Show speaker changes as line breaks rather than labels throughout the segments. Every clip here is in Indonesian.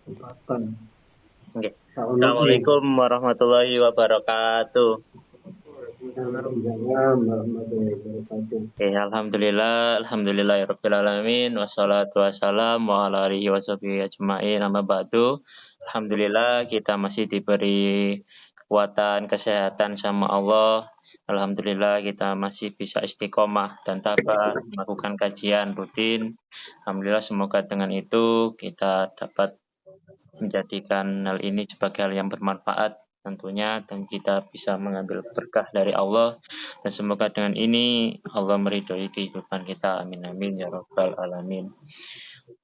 Oke.
Assalamualaikum.
Assalamualaikum warahmatullahi wabarakatuh.
Waalaikumsalam warahmatullahi wabarakatuh.
Oke, alhamdulillahirabbil alamin wassalatu wassalamu ala alihi washabihi ajmain amma ba'du. Alhamdulillah kita masih diberi kekuatan, kesehatan sama Allah. Alhamdulillah kita masih bisa istiqomah dan tabah melakukan kajian rutin. Alhamdulillah semoga dengan itu kita dapat menjadikan hal ini sebagai hal yang bermanfaat tentunya dan kita bisa mengambil berkah dari Allah dan semoga dengan ini Allah meridhoi kehidupan kita, amin amin ya rabbal alamin.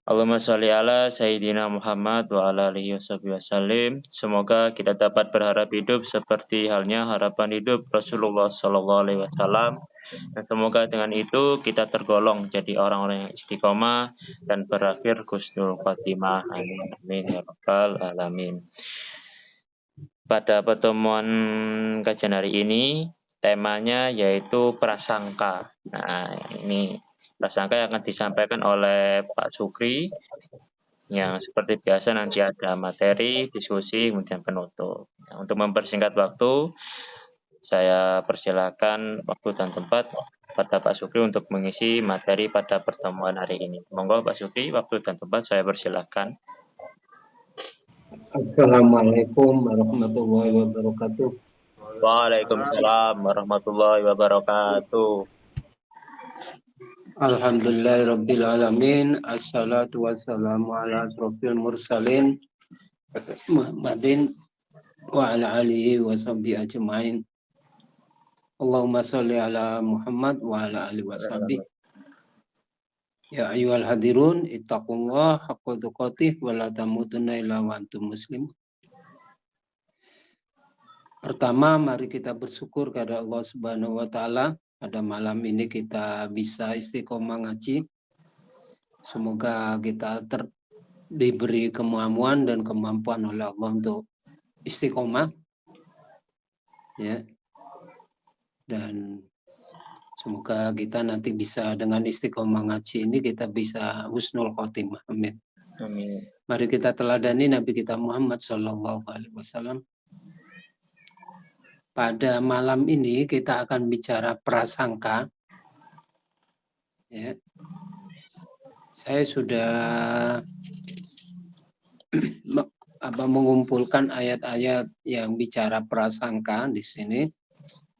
Allahumma sholli ala Sayyidina Muhammad wa ala alihi wasallim. Semoga kita dapat berharap hidup seperti halnya harapan hidup Rasulullah Shallallahu Alaihi Wasallam. Dan semoga dengan itu kita tergolong jadi orang-orang yang istiqomah dan berakhir husnul khotimah. Amin amin ya rabbal alamin. Pada pertemuan kajian hari ini temanya yaitu prasangka. Nah, ini prasangka yang akan disampaikan oleh Pak Sukri yang seperti biasa nanti ada materi, diskusi, kemudian penutup. Nah, untuk mempersingkat waktu, saya persilakan waktu dan tempat pada Pak Sukri untuk mengisi materi pada pertemuan hari ini. Monggo Pak Sukri, waktu dan tempat saya persilakan.
Assalamualaikum warahmatullahi wabarakatuh.
Waalaikumsalam warahmatullahi wabarakatuh.
Alhamdulillahirabbil alamin. Assalatu wassalamu ala asrofil mursalin Muhammadin wa ala alihi wa sahbihi ajmain. Allahumma sholli ala Muhammad wa ala alihi wa sahbihi. Ya ayyuhal hadirun ittaqullah haqqa tuqatih wa la tamutunna illa wa antum muslimun. Pertama, mari kita bersyukur kepada Allah Subhanahu wa taala. Pada malam ini kita bisa istiqomah ngaji. Semoga kita diberi kemampuan dan kemampuan oleh Allah untuk istiqomah. Ya. Dan semoga kita nanti bisa dengan istiqomah ngaji ini kita bisa husnul khotimah. Amin.
Amin.
Mari kita teladani Nabi kita Muhammad Shallallahu Alaihi Wasallam. Pada malam ini kita akan bicara prasangka. Ya. Saya sudah mengumpulkan ayat-ayat yang bicara prasangka di sini,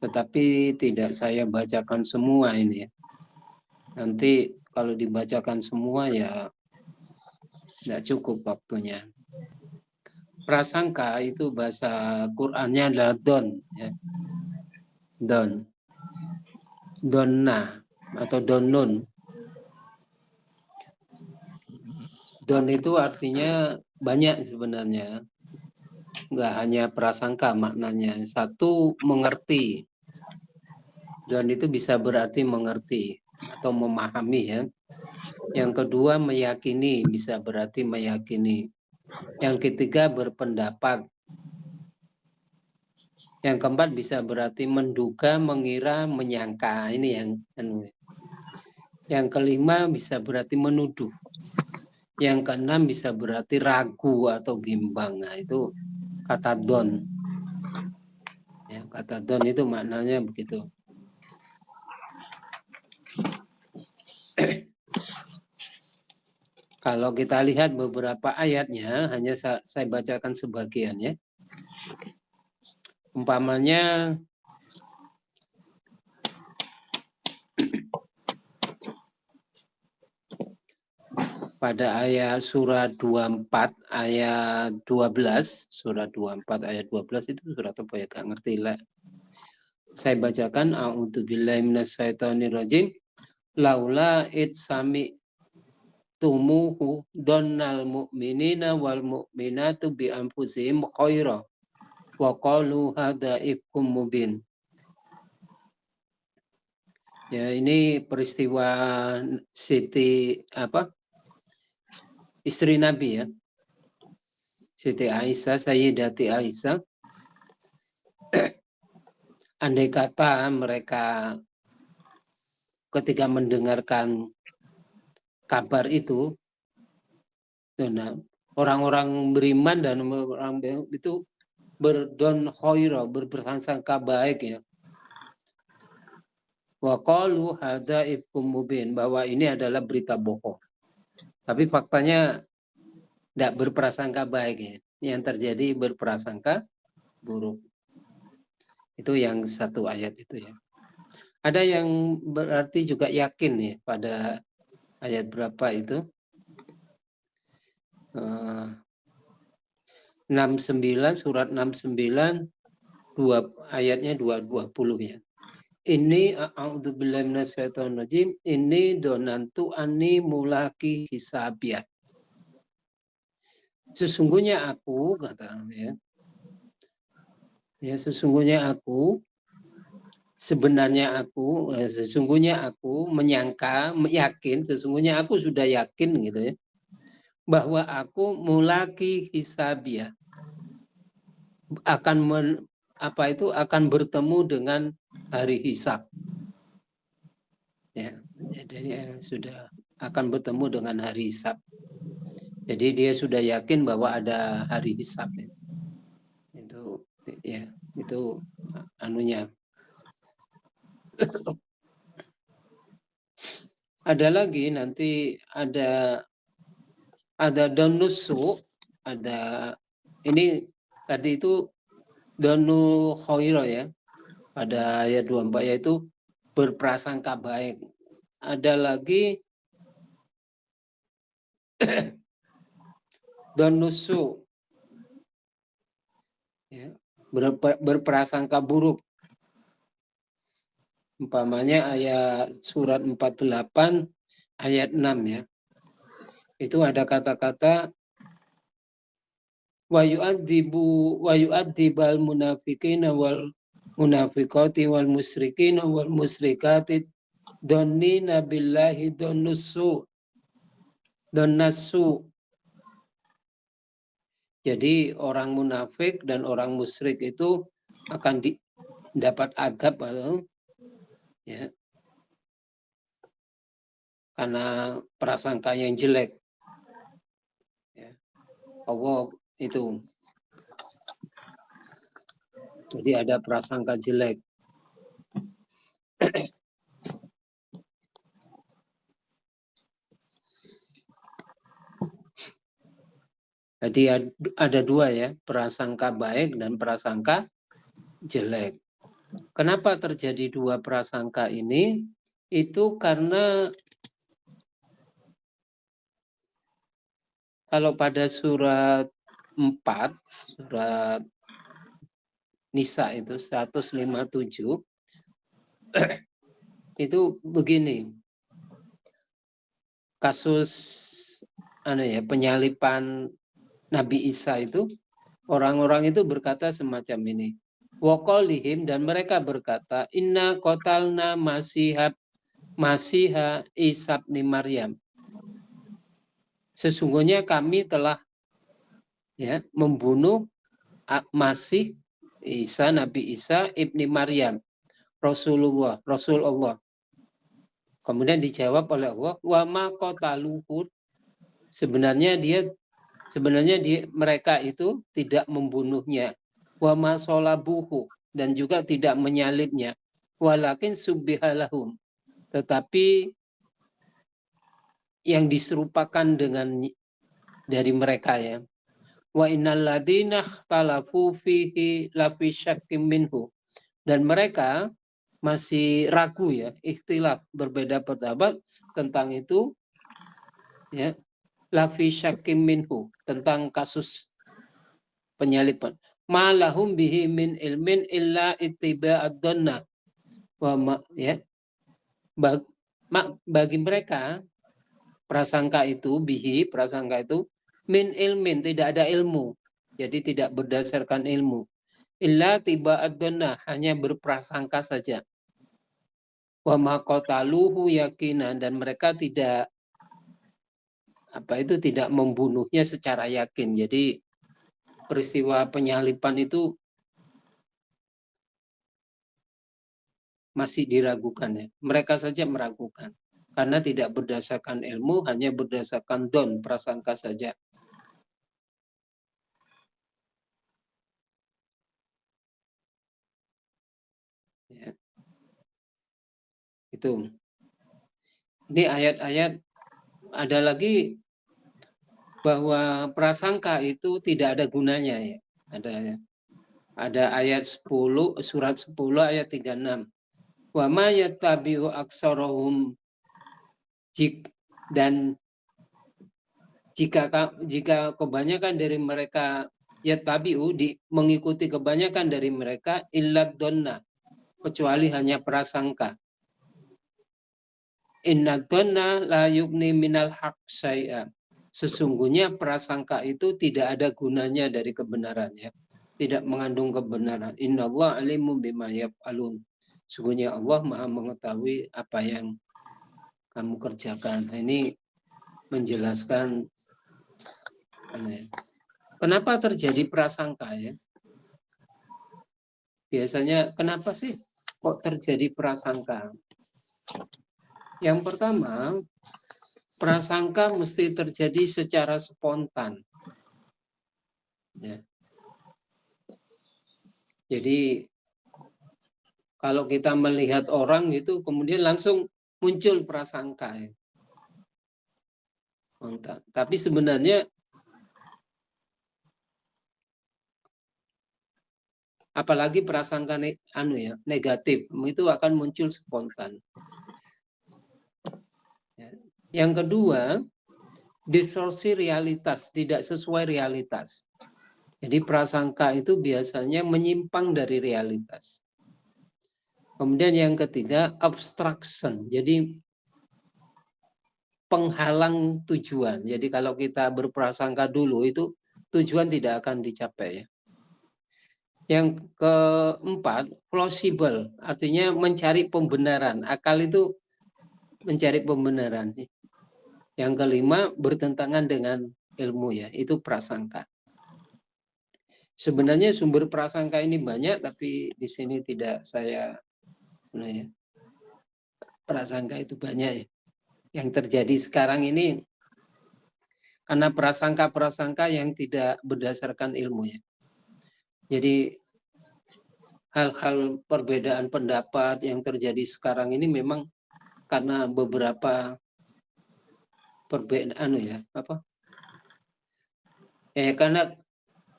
tetapi tidak saya bacakan semua ini. Nanti kalau dibacakan semua ya tidak cukup waktunya. Prasangka itu bahasa Qur'annya adalah don, ya. Donna atau donun. Don itu artinya banyak sebenarnya, nggak hanya prasangka maknanya. Satu, mengerti. Don itu bisa berarti mengerti atau memahami, ya. Yang kedua, meyakini, bisa berarti meyakini. Yang ketiga, berpendapat. Yang keempat bisa berarti menduga, mengira, menyangka. Ini yang kelima bisa berarti menuduh. Yang keenam bisa berarti ragu atau bimbang. Nah, itu kata don. Ya, kata don itu maknanya begitu. Kalau kita lihat beberapa ayatnya, hanya saya bacakan sebagiannya. Umpamanya pada ayat surat 24 ayat 12, surat 24 ayat 12 itu surat apa ya, gak ngerti lah. Saya bacakan, a'udzubillahi minasyaitonirrajim. Laula id sami tumuhu donnal mu'minina wal mu'minatu bi anfusihim khaira wa qalu hadza ifkum mubin. Ya, ini peristiwa Siti istri Nabi, ya. Siti Aisyah, Sayyidati Aisyah. Andai kata mereka ketika mendengarkan kabar itu, nah, orang-orang beriman dan orang itu berdon khaira, berprasangka baik ya. Wa qalu hadza ifkum mubin, bahwa ini adalah berita bohong. Tapi faktanya tidak berprasangka baik ya. Yang terjadi berprasangka buruk. Itu yang satu ayat itu ya. Ada yang berarti juga yakin ya pada ayat berapa itu? 69, surat 69, ayatnya 220 ya. Ini a'udzubillahi minasyaitonirrajim, ini donantu ani mulaki hisabiyah. Sesungguhnya aku, kata ya, sesungguhnya aku menyangka, yakin, sesungguhnya aku sudah yakin gitu ya, bahwa aku mulaki hisabiyah, akan bertemu dengan hari hisab. Ya, jadi sudah akan bertemu dengan hari hisab. Jadi dia sudah yakin bahwa ada hari hisab. Itu ya, itu anunya. Ada lagi nanti ada donusu, ada ini tadi itu donu khaira ya. Pada ayat 24 yaitu berprasangka baik. Ada lagi donusu ya, berprasangka buruk. Umpamanya ayat surat 48 ayat 6 ya. Itu ada kata-kata wa yu'adzibal munafiqina wal munafiqati wal musyrikina wal musyrikati dhannina billahi dhannasu. Jadi orang munafik dan orang musyrik itu akan dapat adab ya, karena prasangka yang jelek ya. Allah itu jadi ada prasangka jelek. Jadi ada dua ya, prasangka baik dan prasangka jelek. Kenapa terjadi dua prasangka ini? Itu karena kalau pada surat 4, surat Nisa itu 157, itu begini. Kasus penyalipan Nabi Isa itu, orang-orang itu berkata semacam ini. Waqalihim, dan mereka berkata, inna qatalna masiha Isa ibn Maryam. Sesungguhnya kami telah ya membunuh Masih Isa, Nabi Isa ibni Maryam, Rasul Allah. Kemudian dijawab oleh Allah, wa ma qataluhu, sebenarnya mereka itu tidak membunuhnya, wa ma sholabuhu, dan juga tidak menyalibnya, walakin subbihalahum, tetapi yang diserupakan dengan dari mereka ya. Wa innal ladzina ikhtalafu fihi lafi syakkim minhu, dan mereka masih ragu ya, ikhtilaf, berbeda pendapat tentang itu ya, lafi syakkim minhu, tentang kasus penyalipan. Ma lahum bihi min ilmin illa ittiba'ad dhanna. Ya, bagi mereka prasangka itu min ilmin, tidak ada ilmu, jadi tidak berdasarkan ilmu. Illa tiba'ad dhanna, hanya berprasangka saja. Wa ma qataluhu yakinan, dan mereka tidak membunuhnya secara yakin. Jadi peristiwa penyalipan itu masih diragukan ya. Mereka saja meragukan karena tidak berdasarkan ilmu, hanya berdasarkan don, prasangka saja. Itu. Ini ayat-ayat. Ada lagi bahwa prasangka itu tidak ada gunanya ya. Ada ayat 10 surat 10 ayat 36. Wa ma yattabi'u aktsarahum, dan jika kebanyakan dari mereka yattabi'u mengikuti kebanyakan dari mereka illad dhanna, kecuali hanya prasangka. Inna dhanna la yughni minal haq syai'a. Sesungguhnya prasangka itu tidak ada gunanya dari kebenaran ya. Tidak mengandung kebenaran. Innallaha alimun bima yaf'alun. Sesungguhnya Allah Maha mengetahui apa yang kamu kerjakan. Nah, ini menjelaskan kenapa terjadi prasangka ya. Biasanya kenapa sih kok terjadi prasangka? Yang pertama, prasangka mesti terjadi secara spontan. Ya. Jadi kalau kita melihat orang itu kemudian langsung muncul prasangka. Ya. Tapi sebenarnya apalagi prasangka negatif itu akan muncul spontan. Ya. Yang kedua, distorsi realitas, tidak sesuai realitas. Jadi prasangka itu biasanya menyimpang dari realitas. Kemudian yang ketiga, obstruction. Jadi penghalang tujuan. Jadi kalau kita berprasangka dulu itu tujuan tidak akan dicapai. Yang keempat, plausible. Artinya mencari pembenaran. Akal itu mencari pembenaran. Yang kelima, bertentangan dengan ilmu ya. Itu prasangka. Sebenarnya sumber prasangka ini banyak, tapi di sini tidak saya prasangka itu banyak ya. Yang terjadi sekarang ini karena prasangka-prasangka yang tidak berdasarkan ilmu ya. Jadi hal-hal perbedaan pendapat yang terjadi sekarang ini memang karena beberapa perbedaan karena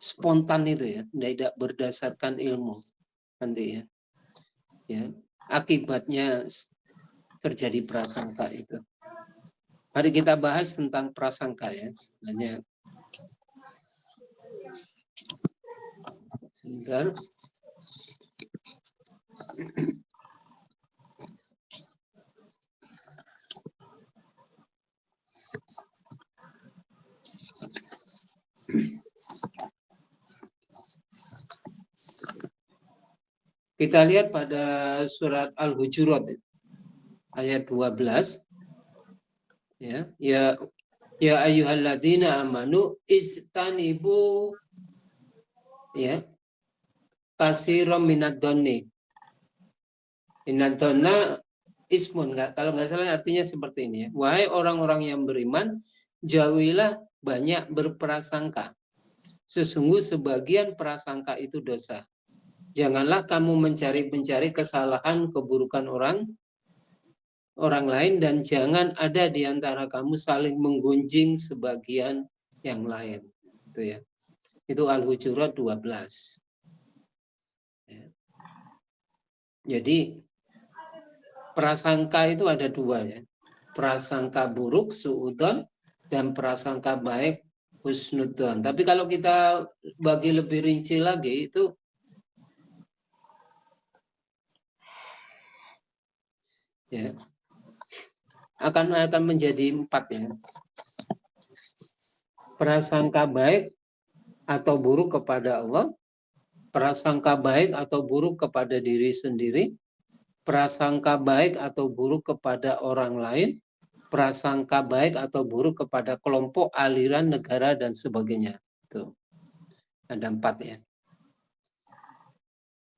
spontan itu ya, tidak berdasarkan ilmu nanti ya. Ya, akibatnya terjadi prasangka itu. Mari kita bahas tentang prasangka ya. Hanya sebentar. Kita lihat pada surat Al-Hujurat ayat 12. Ya ayyuhalladzina amanu istanibu katsiran minadh dhonni. Inadh dhanna ismun, kalau nggak salah artinya seperti ini ya. Wahai orang-orang yang beriman, jauhilah banyak berprasangka. Sesungguhnya sebagian prasangka itu dosa. Janganlah kamu mencari kesalahan, keburukan orang lain, dan jangan ada di antara kamu saling menggunjing sebagian yang lain. Itu ya. Itu Al-Hujurat 12. Ya. Jadi prasangka itu ada dua ya. Prasangka buruk, su'udzon, dan prasangka baik, husnudzon. Tapi kalau kita bagi lebih rinci lagi itu ya akan menjadi 4 ya. Prasangka baik atau buruk kepada Allah, prasangka baik atau buruk kepada diri sendiri, prasangka baik atau buruk kepada orang lain, prasangka baik atau buruk kepada kelompok, aliran, negara, dan sebagainya. Tuh. Ada 4 ya.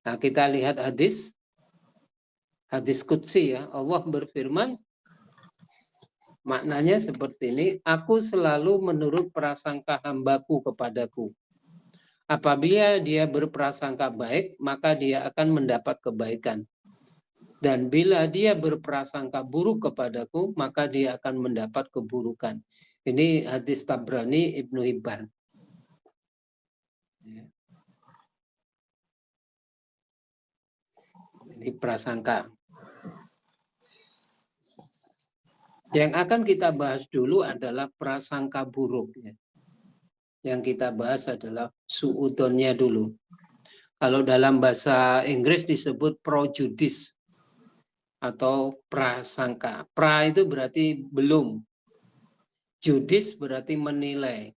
Nah, kita lihat hadis qudsi ya. Allah berfirman, maknanya seperti ini, aku selalu menurut prasangka hambaku kepadaku. Apabila dia berprasangka baik, maka dia akan mendapat kebaikan. Dan bila dia berprasangka buruk kepadaku, maka dia akan mendapat keburukan. Ini hadis Tabrani Ibnu Hibban. Ini prasangka. Yang akan kita bahas dulu adalah prasangka buruk. Yang kita bahas adalah suudonnya dulu. Kalau dalam bahasa Inggris disebut prejudice atau prasangka. Pra itu berarti belum. Judis berarti menilai.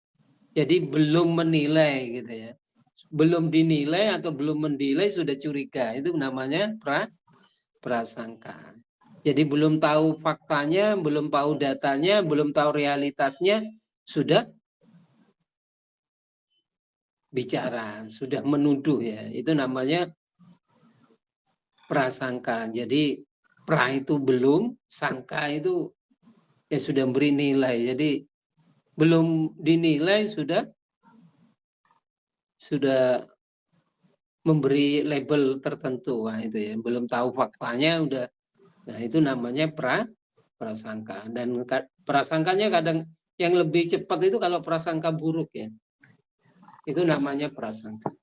Jadi belum menilai gitu ya. Belum dinilai atau belum menilai sudah curiga. Itu namanya prasangka. Jadi belum tahu faktanya, belum tahu datanya, belum tahu realitasnya, sudah bicara, sudah menuduh ya. Itu namanya prasangka. Jadi pra itu belum, sangka itu ya sudah beri nilai. Jadi belum dinilai sudah memberi label tertentu. Nah, itu ya. Belum tahu faktanya udah. Nah, itu namanya prasangka. Dan prasangkanya kadang yang lebih cepat itu kalau prasangka buruk ya. Itu namanya prasangka.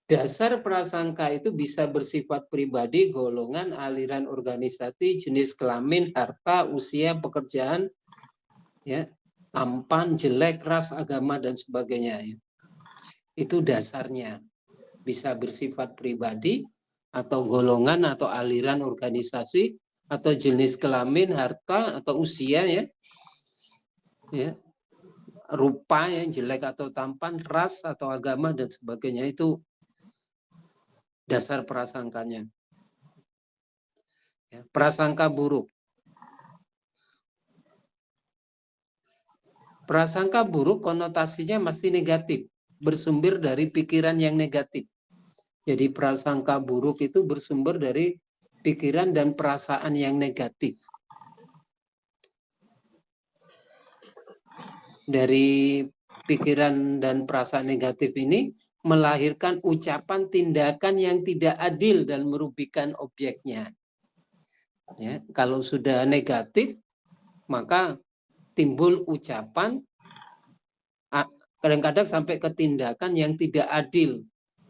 Dasar prasangka itu bisa bersifat pribadi, golongan, aliran organisasi, jenis kelamin, harta, usia, pekerjaan, ya, tampan, jelek, ras, agama, dan sebagainya. Ya. Itu dasarnya. Bisa bersifat pribadi, atau golongan, atau aliran organisasi, atau jenis kelamin, harta, atau usia, ya. Ya. Rupa yang jelek atau tampan, ras atau agama, dan sebagainya. Itu dasar prasangkanya. Ya, prasangka buruk. Prasangka buruk konotasinya masih negatif, bersumber dari pikiran yang negatif. Jadi prasangka buruk itu bersumber dari pikiran dan perasaan yang negatif. Dari pikiran dan perasaan negatif ini melahirkan ucapan tindakan yang tidak adil dan merugikan objeknya. Ya, kalau sudah negatif, maka timbul ucapan, kadang-kadang sampai ke tindakan yang tidak adil,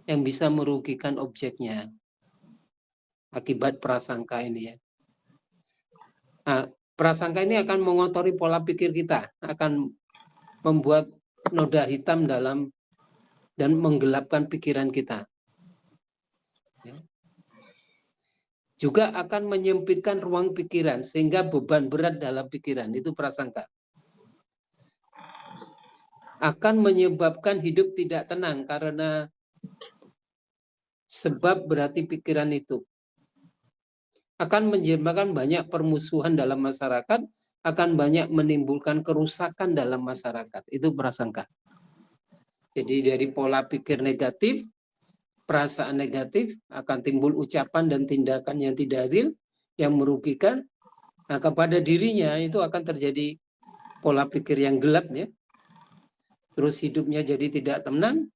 yang bisa merugikan objeknya. Akibat prasangka ini ya. Nah, prasangka ini akan mengotori pola pikir kita, akan membuat noda hitam dalam dan menggelapkan pikiran kita. Ya. Juga akan menyempitkan ruang pikiran sehingga beban berat dalam pikiran, itu prasangka. Akan menyebabkan hidup tidak tenang karena sebab berarti pikiran itu. Akan menyebabkan banyak permusuhan dalam masyarakat, akan banyak menimbulkan kerusakan dalam masyarakat. Itu prasangka. Jadi dari pola pikir negatif, perasaan negatif, akan timbul ucapan dan tindakan yang tidak adil, yang merugikan. Nah, kepada dirinya itu akan terjadi pola pikir yang gelap ya. Terus hidupnya jadi tidak tenang,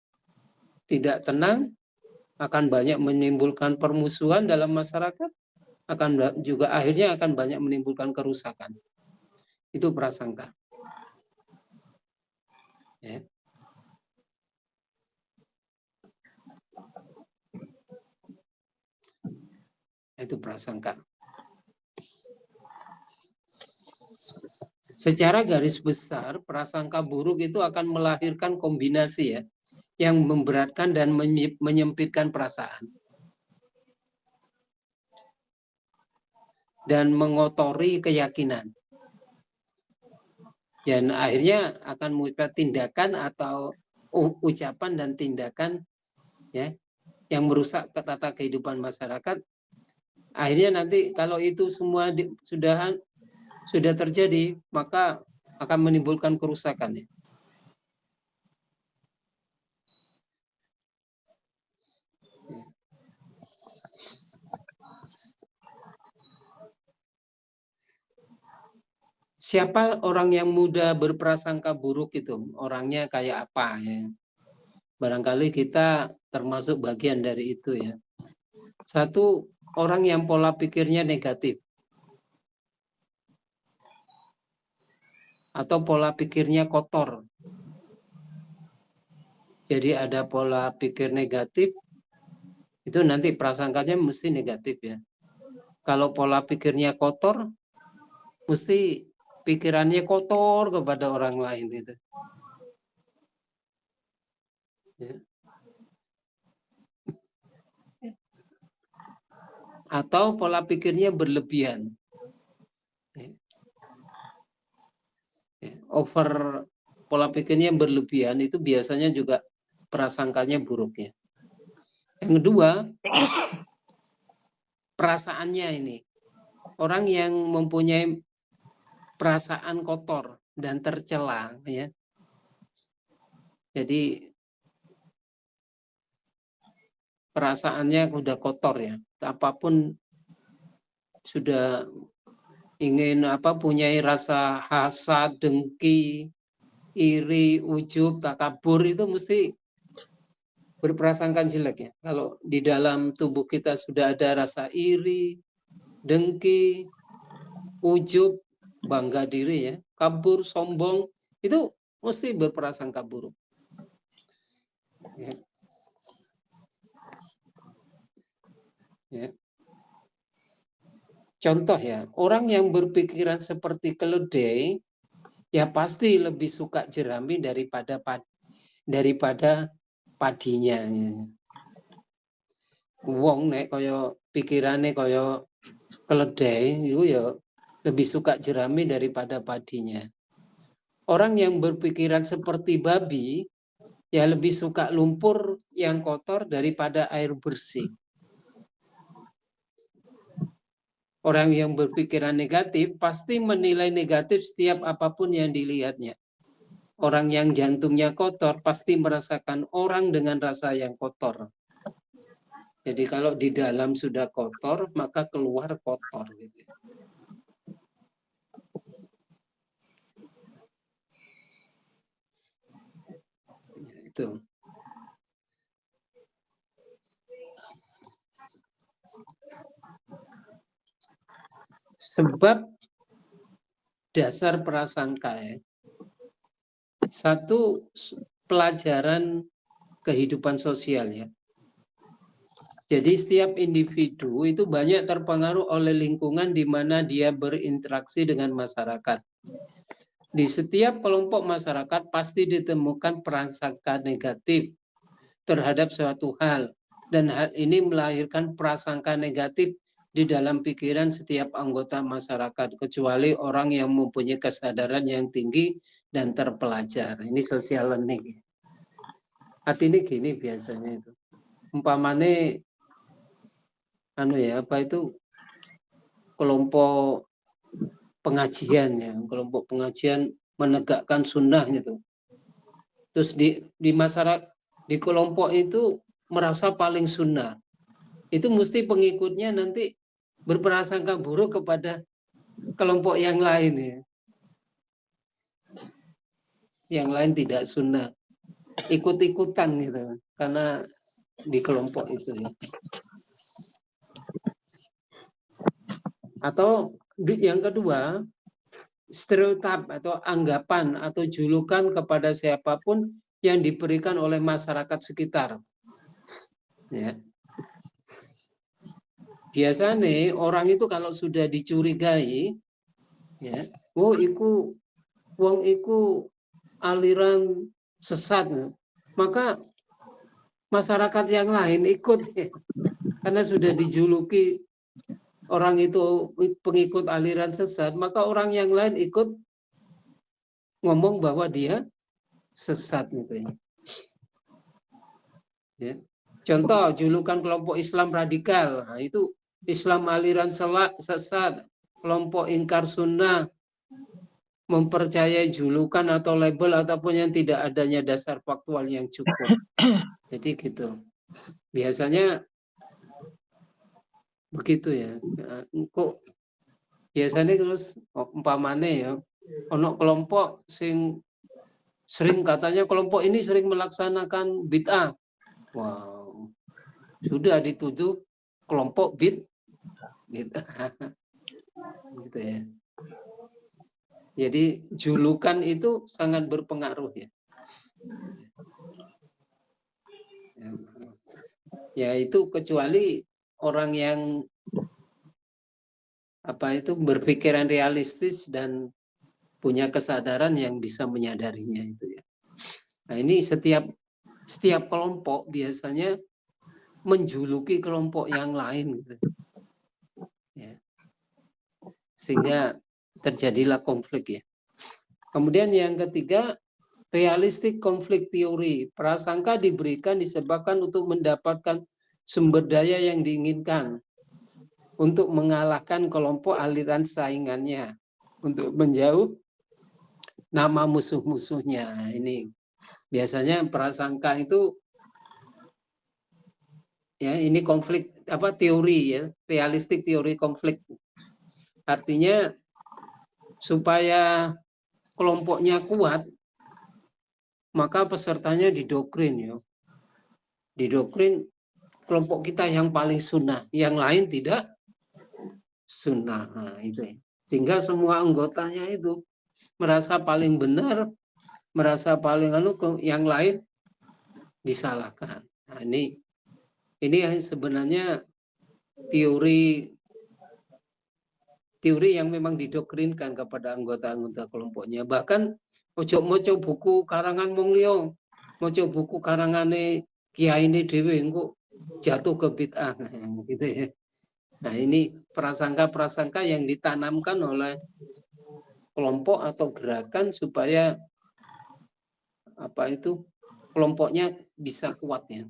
akan banyak menimbulkan permusuhan dalam masyarakat, akan juga akhirnya akan banyak menimbulkan kerusakan. Itu prasangka. Ya. Itu prasangka. Secara garis besar, prasangka buruk itu akan melahirkan kombinasi ya, yang memberatkan dan menyempitkan perasaan. Dan mengotori keyakinan. Dan akhirnya akan mengucapkan tindakan atau ucapan dan tindakan ya, yang merusak tata kehidupan masyarakat. Akhirnya nanti kalau itu semua sudah terjadi, maka akan menimbulkan kerusakan. Ya. Siapa orang yang mudah berprasangka buruk itu? Orangnya kayak apa ya? Barangkali kita termasuk bagian dari itu ya. Satu, orang yang pola pikirnya negatif. Atau pola pikirnya kotor. Jadi ada pola pikir negatif, itu nanti prasangkanya mesti negatif ya. Kalau pola pikirnya kotor, mesti pikirannya kotor kepada orang lain itu. Ya. Atau pola pikirnya berlebihan. Ya. Over pola pikirnya yang berlebihan itu biasanya juga prasangkanya buruk ya. Yang kedua, perasaannya ini. Orang yang mempunyai perasaan kotor dan tercela ya. Jadi perasaannya udah kotor ya. Apapun sudah ingin punya rasa hasad, dengki, iri, ujub, takabur itu mesti berprasangka jelek ya. Kalau di dalam tubuh kita sudah ada rasa iri, dengki, ujub, bangga diri ya, kabur, sombong, itu mesti berprasangka buruk. Ya. Ya. Contoh ya, orang yang berpikiran seperti keledai, ya pasti lebih suka jerami daripada padinya. Wong nek kaya pikirane kaya keledai itu ya lebih suka jerami daripada padinya. Orang yang berpikiran seperti babi ya lebih suka lumpur yang kotor daripada air bersih. Orang yang berpikiran negatif pasti menilai negatif setiap apapun yang dilihatnya. Orang yang jantungnya kotor pasti merasakan orang dengan rasa yang kotor. Jadi kalau di dalam sudah kotor, maka keluar kotor. Gitu. Ya, itu. Sebab dasar prasangka ya. Satu, pelajaran kehidupan sosial ya. Jadi setiap individu itu banyak terpengaruh oleh lingkungan di mana dia berinteraksi dengan masyarakat. Di setiap kelompok masyarakat pasti ditemukan prasangka negatif terhadap suatu hal. Dan hal ini melahirkan prasangka negatif di dalam pikiran setiap anggota masyarakat, kecuali orang yang mempunyai kesadaran yang tinggi dan terpelajar. Ini social learning. Artinya gini biasanya itu. Umpamane kelompok pengajian ya, kelompok pengajian menegakkan sunnah gitu. Terus di masyarakat di kelompok itu merasa paling sunnah. Itu mesti pengikutnya nanti berprasangka buruk kepada kelompok yang lain ya. Yang lain tidak sunnah. Ikut-ikutan gitu. Karena di kelompok itu ya. Atau yang kedua, stereotip atau anggapan atau julukan kepada siapapun yang diberikan oleh masyarakat sekitar. Ya. Biasanya orang itu kalau sudah dicurigai, ya, wong iku aliran sesat, maka masyarakat yang lain ikut ya. Karena sudah dijuluki orang itu pengikut aliran sesat, maka orang yang lain ikut ngomong bahwa dia sesat gitu ya. Ya. Contoh julukan kelompok Islam radikal, nah, itu Islam aliran sesat, kelompok ingkar sunnah, mempercayai julukan atau label ataupun yang tidak adanya dasar faktual yang cukup. Jadi gitu. Biasanya begitu ya. Kok biasanya terus umpamane ya ono kelompok sing Sering katanya kelompok ini sering melaksanakan bid'ah. Wow, sudah dituju kelompok bid'ah. Gitu ya. Jadi julukan itu sangat berpengaruh ya. Ya itu kecuali orang yang berpikiran realistis dan punya kesadaran yang bisa menyadarinya itu ya. Nah ini setiap kelompok biasanya menjuluki kelompok yang lain gitu. Ya. Sehingga terjadilah konflik ya. Kemudian yang ketiga, realistik konflik teori. Prasangka diberikan disebabkan untuk mendapatkan sumber daya yang diinginkan, untuk mengalahkan kelompok aliran saingannya, untuk menjauh nama musuh-musuhnya. Ini biasanya prasangka itu ya ini konflik teori ya, realistik teori konflik. Artinya supaya kelompoknya kuat, maka pesertanya didoktrin ya. Didoktrin kelompok kita yang paling sunnah, yang lain tidak sunnah. Nah, itu ya. Sehingga semua anggotanya itu merasa paling benar, merasa paling yang lain disalahkan. Nah, ini yang sebenarnya teori yang memang didoktrinkan kepada anggota-anggota kelompoknya. Bahkan ojo-mojo buku karangan Mong Liong, mojo buku karangane Kiai ini dewe engko jatuh ke bid'ah gitu ya. Nah, ini prasangka-prasangka yang ditanamkan oleh kelompok atau gerakan supaya kelompoknya bisa kuat ya.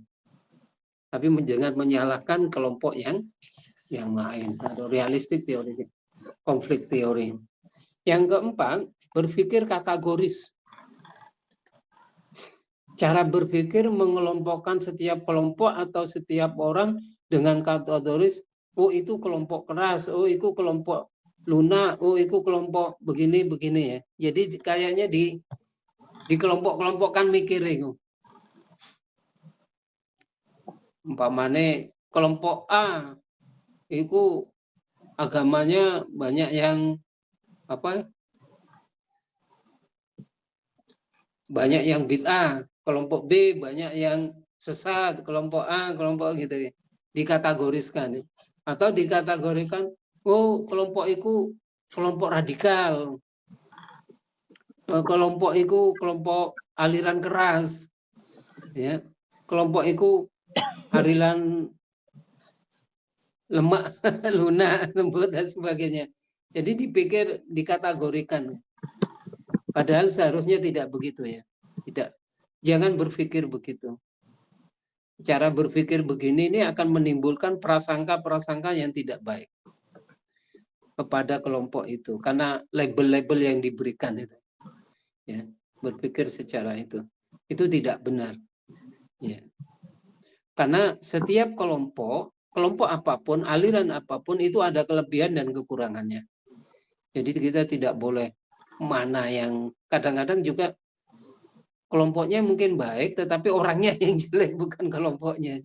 Tapi jangan menyalahkan kelompok yang lain atau realistik teori, konflik teori. Yang keempat, berpikir kategoris. Cara berpikir mengelompokkan setiap kelompok atau setiap orang dengan kategoris, oh itu kelompok keras, oh itu kelompok lunak, oh itu kelompok begini ya. Jadi kayaknya di kelompok-kelompokkan mikir itu. Umpamane kelompok A itu agamanya banyak yang banyak yang bid'ah, kelompok B banyak yang sesat, kelompok A, kelompok gitu dikategoriskan atau dikategorikan, oh kelompok itu kelompok radikal, kelompok itu kelompok aliran keras, ya kelompok itu aliran lemak, lunak, lembut dan sebagainya. Jadi dipikir dikategorikan. Padahal seharusnya tidak begitu ya. Tidak. Jangan berpikir begitu. Cara berpikir begini ini akan menimbulkan prasangka-prasangka yang tidak baik kepada kelompok itu karena label-label yang diberikan itu. Ya, berpikir secara itu tidak benar. Ya. Karena setiap kelompok apapun, aliran apapun itu ada kelebihan dan kekurangannya. Jadi kita tidak boleh mana yang kadang-kadang juga kelompoknya mungkin baik, tetapi orangnya yang jelek, bukan kelompoknya.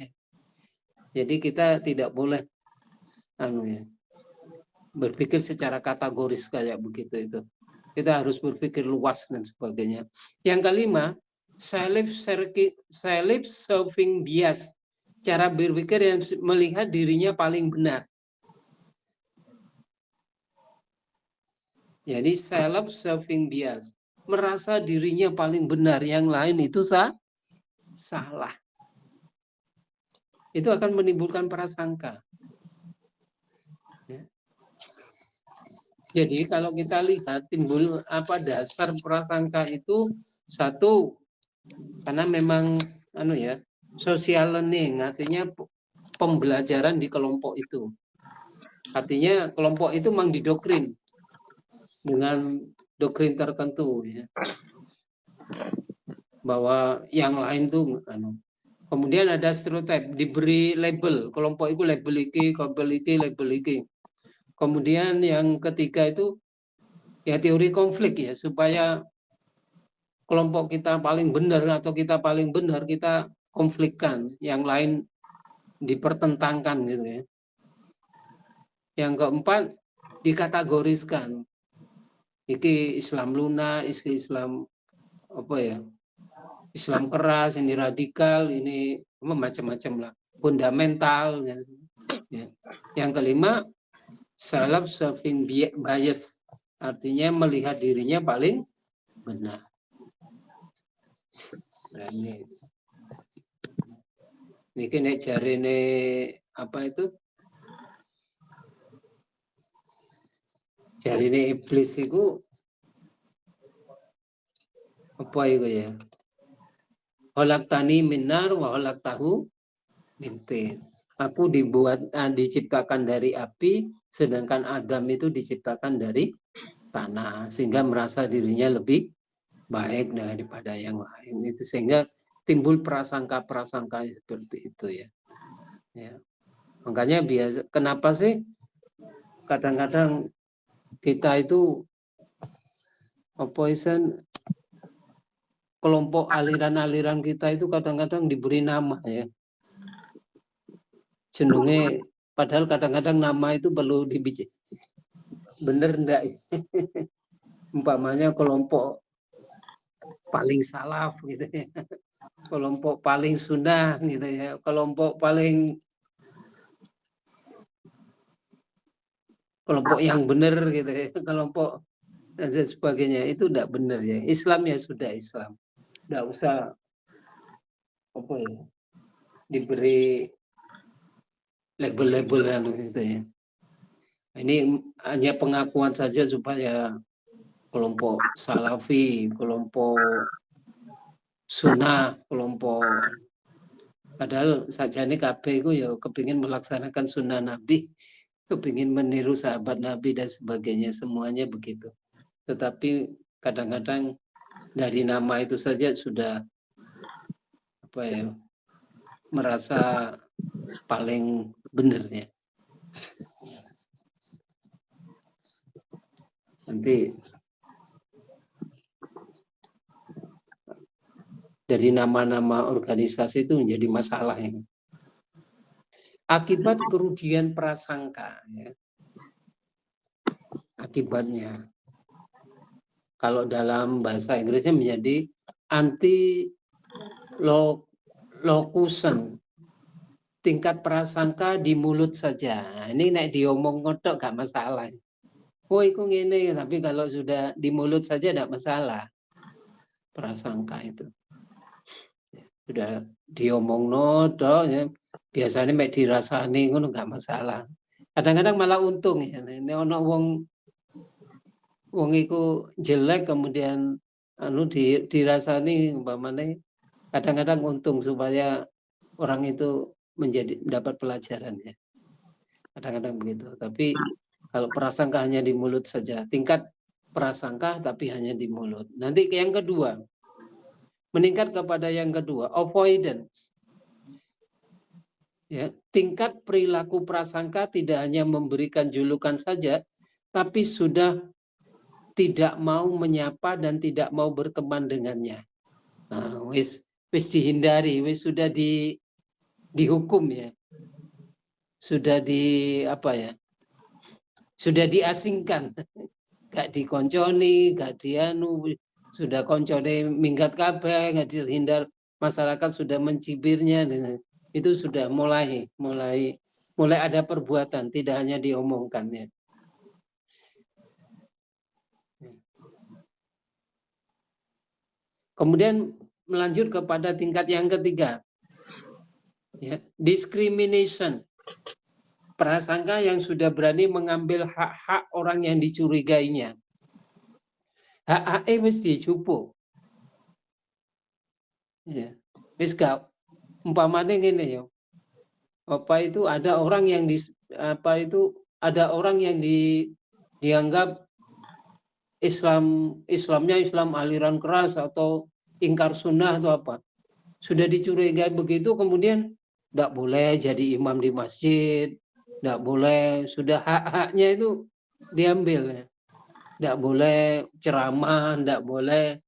Jadi kita tidak boleh berpikir secara kategoris kayak begitu itu. Kita harus berpikir luas dan sebagainya. Yang kelima, self-serving bias. Cara berpikir yang melihat dirinya paling benar. Jadi self-serving bias. Merasa dirinya paling benar, yang lain itu salah. Itu akan menimbulkan prasangka. Ya. Jadi kalau kita lihat timbul dasar prasangka itu, satu, karena memang social learning, artinya pembelajaran di kelompok itu. Artinya kelompok itu memang didoktrin dengan doktrin tertentu ya. Bahwa yang lain tuh kemudian ada stereotip, diberi label, kelompok itu label iki. Kemudian yang ketiga itu ya teori konflik ya, supaya kelompok kita paling benar atau kita paling benar, kita konflikkan, yang lain dipertentangkan gitu ya. Yang keempat, dikategoriskan. Iki Islam lunak, iki Islam apa ya? Islam keras, ini radikal, ini macam-macam lah, fundamental. Ya. Yang kelima, self-serving bias, artinya melihat dirinya paling benar. Nah, ini kena cari ini apa itu? Cari ini iblis itu apa itu ya? Holaktani minar wa holaktahu mintin. Aku diciptakan dari api, sedangkan Adam itu diciptakan dari tanah, sehingga merasa dirinya lebih baik daripada yang lain. Itu sehingga timbul prasangka-prasangka seperti itu ya. Ya. Makanya biasa, kenapa sih kadang-kadang kita itu opposition, kelompok aliran-aliran kita itu kadang-kadang diberi nama ya. Cenderungnya, padahal kadang-kadang nama itu perlu dibicara. Bener enggak? Umpamanya kelompok paling salaf gitu ya. Kelompok paling sunnah gitu ya. Kelompok yang benar gitu ya. Kelompok dan sebagainya itu enggak benar ya. Islam ya sudah Islam. Enggak usah apa ya, diberi label-label gitu ya. Ini hanya pengakuan saja supaya kelompok salafi, kelompok sunnah, kelompok, padahal saja ini KB itu ya kepingin melaksanakan sunnah Nabi, kepingin meniru sahabat Nabi dan sebagainya, semuanya begitu. Tetapi kadang-kadang dari nama itu saja sudah apa ya, merasa paling benar ya. Nanti dari nama-nama organisasi itu menjadi masalah ya. Akibat kerugian prasangka ya. Akibatnya kalau dalam bahasa Inggrisnya menjadi anti locution, tingkat prasangka di mulut saja. Ini nek diomong ngotok gak masalah. Oh itu ngene, tapi kalau sudah di mulut saja tidak masalah. Prasangka itu sudah diomong notok ya. Biasanya mek dirasani ngono gak masalah. Kadang-kadang malah untung ya. Ini ono wong iku jelek kemudian dirasani umpamane, kadang-kadang untung supaya orang itu dapat pelajaran ya. Kadang-kadang begitu. Tapi kalau prasangka hanya di mulut saja, tingkat prasangka tapi hanya di mulut. Nanti yang kedua, meningkat kepada yang kedua, avoidance. Ya, tingkat perilaku prasangka tidak hanya memberikan julukan saja, tapi sudah tidak mau menyapa dan tidak mau berteman dengannya. Nah, wis dihindari, wis sudah dihukum ya. Sudah sudah diasingkan. Gak dikonconi, gak dianu, sudah koncone minggat kabeh, gak dihindar, masyarakat sudah mencibirnya dengan itu, sudah mulai ada perbuatan, tidak hanya diomongkannya. Kemudian melanjut kepada tingkat yang ketiga, ya, discrimination, prasangka yang sudah berani mengambil hak-hak orang yang dicurigainya. Hak wis dicupu. Ya. Wis gak umpamanya ngene ya. Apa itu ada orang yang dianggap Islamnya Islam aliran keras atau ingkar sunnah atau apa. Sudah dicurigai begitu, kemudian tidak boleh jadi imam di masjid, tidak boleh, sudah hak-haknya itu diambil ya. Tidak boleh ceramah, tidak boleh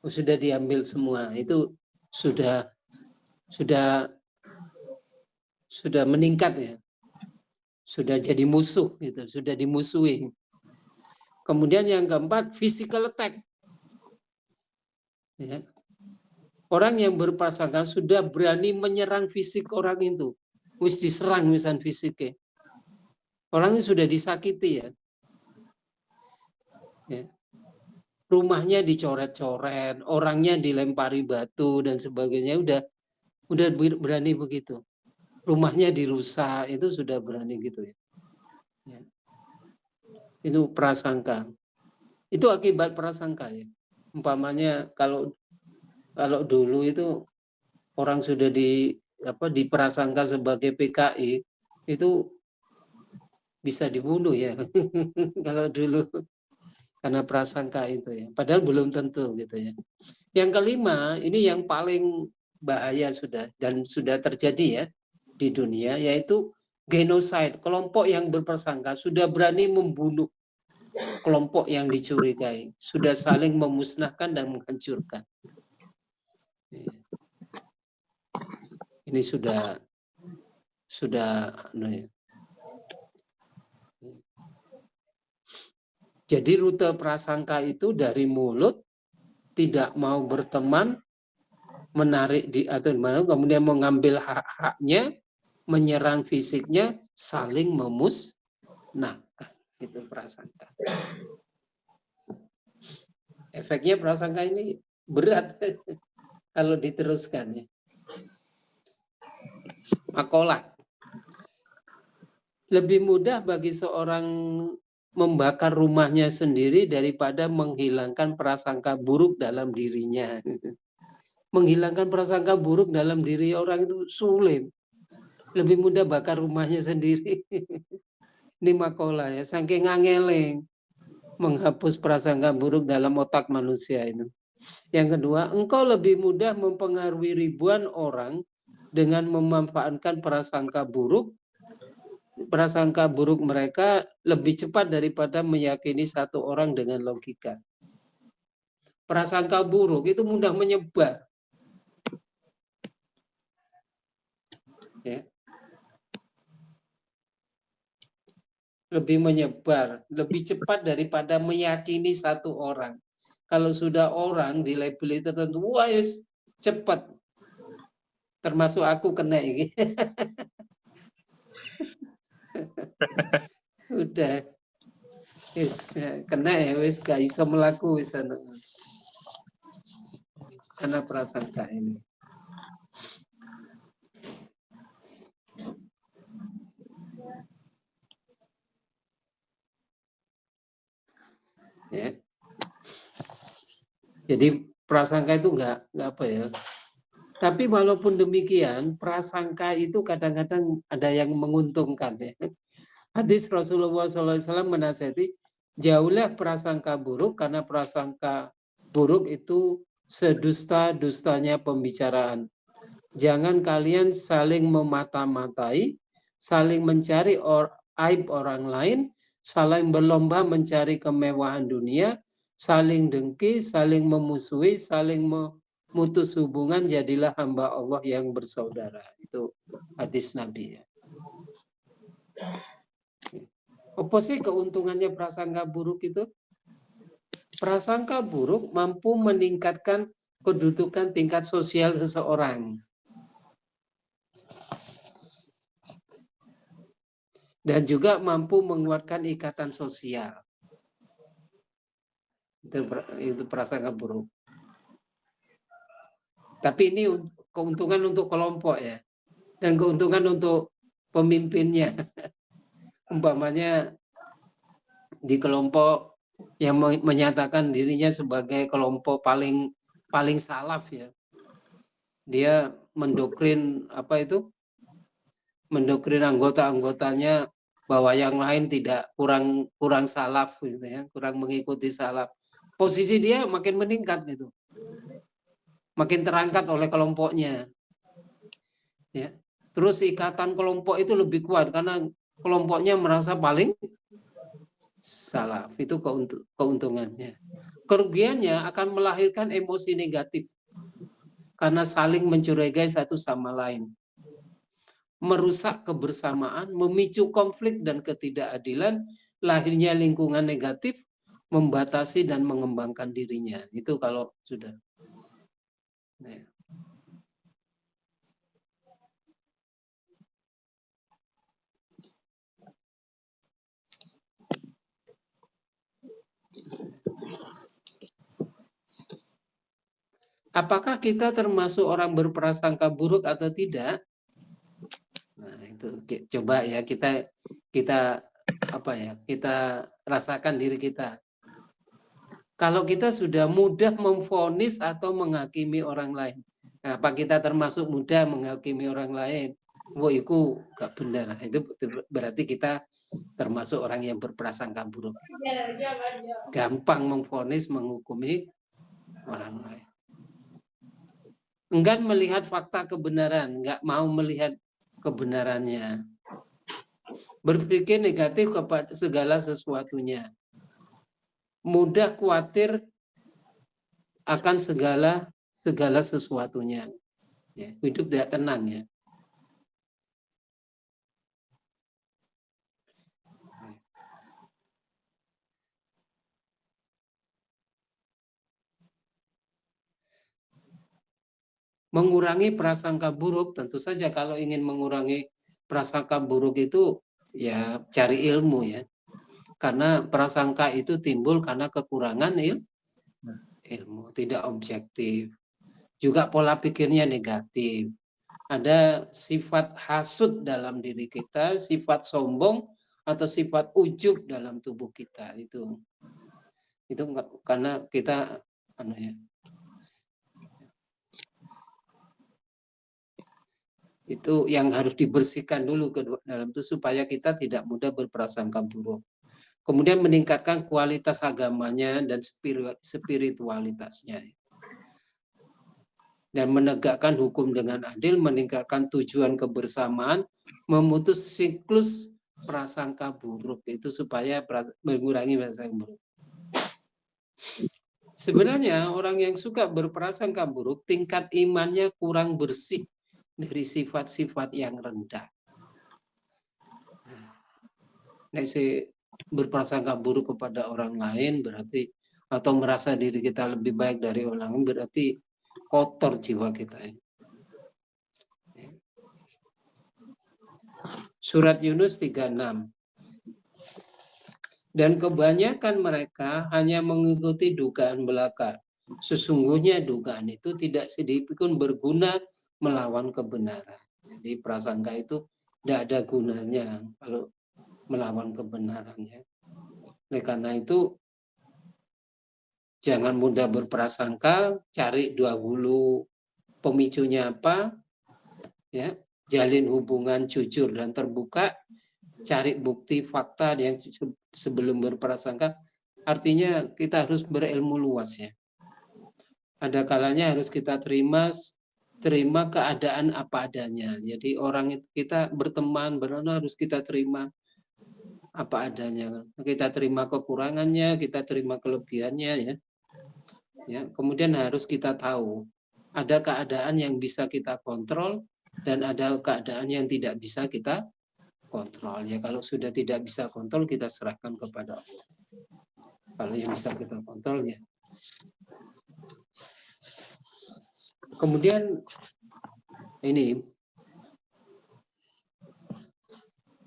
sudah diambil semua. Itu sudah meningkat ya. Sudah jadi musuh gitu, sudah dimusuhi. Kemudian yang keempat, physical attack. Ya. Orang yang berprasangka sudah berani menyerang fisik orang itu. Wis diserang misalnya fisiknya. Orang ini sudah disakiti ya. Rumahnya dicoret-coret, orangnya dilempari batu dan sebagainya, udah berani begitu. Rumahnya dirusak, itu sudah berani gitu ya. Itu prasangka. Itu akibat prasangka ya. Umpamanya kalau dulu itu orang sudah diprasangka sebagai PKI, itu bisa dibunuh ya. Kalau dulu karena prasangka itu ya. Padahal belum tentu gitu ya. Yang kelima, ini yang paling bahaya sudah dan sudah terjadi ya di dunia, yaitu genocide. Kelompok yang berprasangka sudah berani membunuh kelompok yang dicurigai, sudah saling memusnahkan dan menghancurkan. Ini sudah jadi rute prasangka itu dari mulut, tidak mau berteman, menarik kemudian mengambil hak-haknya, menyerang fisiknya, saling memusnahkan. Itu prasangka. Efeknya prasangka ini berat kalau diteruskan ya. Makalah. Lebih mudah bagi seorang membakar rumahnya sendiri daripada menghilangkan prasangka buruk dalam dirinya. Menghilangkan prasangka buruk dalam diri orang itu sulit. Lebih mudah bakar rumahnya sendiri. Ini makalah ya, saking ngangeleng menghapus prasangka buruk dalam otak manusia itu. Yang kedua, engkau lebih mudah mempengaruhi ribuan orang dengan memanfaatkan prasangka buruk mereka lebih cepat daripada meyakini satu orang dengan logika. Prasangka buruk itu mudah menyebar. Ya. Lebih menyebar, lebih cepat daripada meyakini satu orang. Kalau sudah orang di label tertentu, wah yes, cepat. Termasuk aku kena ini. Udah. Wis kena ya, wis gak iso melaku wis karena prasangka ini. Ya. Jadi prasangka itu enggak apa ya. Tapi walaupun demikian, prasangka itu kadang-kadang ada yang menguntungkan ya. Hadis Rasulullah SAW menasihati, jauhlah prasangka buruk karena prasangka buruk itu sedusta-dustanya pembicaraan. Jangan kalian saling memata-matai, saling mencari aib orang lain, saling berlomba mencari kemewahan dunia, saling dengki, saling memusuhi, saling memutus hubungan, jadilah hamba Allah yang bersaudara. Itu hadis Nabi ya. Apa sih keuntungannya prasangka buruk itu? Prasangka buruk mampu meningkatkan kedudukan tingkat sosial seseorang. Dan juga mampu menguatkan ikatan sosial. Itu prasangka buruk. Tapi ini keuntungan untuk kelompok ya. Dan keuntungan untuk pemimpinnya. Umpamanya di kelompok yang menyatakan dirinya sebagai kelompok paling salaf ya. Dia mendoktrin mendoktrin anggota-anggotanya bahwa yang lain tidak kurang salaf gitu ya, kurang mengikuti salaf. Posisi dia makin meningkat gitu. Makin terangkat oleh kelompoknya. Ya. Terus ikatan kelompok itu lebih kuat karena kelompoknya merasa paling salaf. Itu keuntungannya. Kerugiannya akan melahirkan emosi negatif karena saling mencurigai satu sama lain, merusak kebersamaan, memicu konflik dan ketidakadilan, lahirnya lingkungan negatif, membatasi dan mengembangkan dirinya. Itu kalau sudah. Nah. Apakah kita termasuk orang berprasangka buruk atau tidak? Nah, itu coba ya kita apa ya? Kita rasakan diri kita. Kalau kita sudah mudah memvonis atau menghakimi orang lain, nah, apa kita termasuk mudah menghakimi orang lain? Wah, itu gak benar. Itu berarti kita termasuk orang yang berprasangka buruk. Gampang memvonis, menghukumi orang lain. Enggan melihat fakta kebenaran, nggak mau melihat kebenarannya. Berpikir negatif kepada segala sesuatunya. Mudah khawatir akan segala sesuatunya. Ya, hidup tidak tenang ya. Mengurangi prasangka buruk, tentu saja kalau ingin mengurangi prasangka buruk itu ya cari ilmu ya. Karena prasangka itu timbul karena kekurangan ilmu, tidak objektif. Juga pola pikirnya negatif. Ada sifat hasud dalam diri kita, sifat sombong atau sifat ujub dalam tubuh kita. Itu karena kita itu yang harus dibersihkan dulu dalam itu supaya kita tidak mudah berprasangka buruk. Kemudian meningkatkan kualitas agamanya dan spiritualitasnya. Dan menegakkan hukum dengan adil, meningkatkan tujuan kebersamaan, memutus siklus prasangka buruk itu supaya mengurangi prasangka buruk. Sebenarnya orang yang suka berprasangka buruk tingkat imannya kurang bersih dari sifat-sifat yang rendah. Nah, berprasangka buruk kepada orang lain berarti atau merasa diri kita lebih baik dari orang lain berarti kotor jiwa kita. Surat Yunus 36. Dan kebanyakan mereka hanya mengikuti dugaan belaka. Sesungguhnya dugaan itu tidak sedikit pun berguna melawan kebenaran. Jadi prasangka itu tidak ada gunanya kalau melawan kebenarannya. Oleh karena itu jangan mudah berprasangka, cari dahulu pemicunya apa, ya, jalin hubungan jujur dan terbuka, cari bukti fakta yang sebelum berprasangka. Artinya kita harus berilmu luas ya. Ada kalanya harus kita terima keadaan apa adanya. Jadi orang itu kita berteman, harus kita terima apa adanya. Kita terima kekurangannya, kita terima kelebihannya ya. Ya, kemudian harus kita tahu ada keadaan yang bisa kita kontrol dan ada keadaan yang tidak bisa kita kontrol. Ya, kalau sudah tidak bisa kontrol kita serahkan kepada Allah. Kalau yang bisa kita kontrol ya. Kemudian ini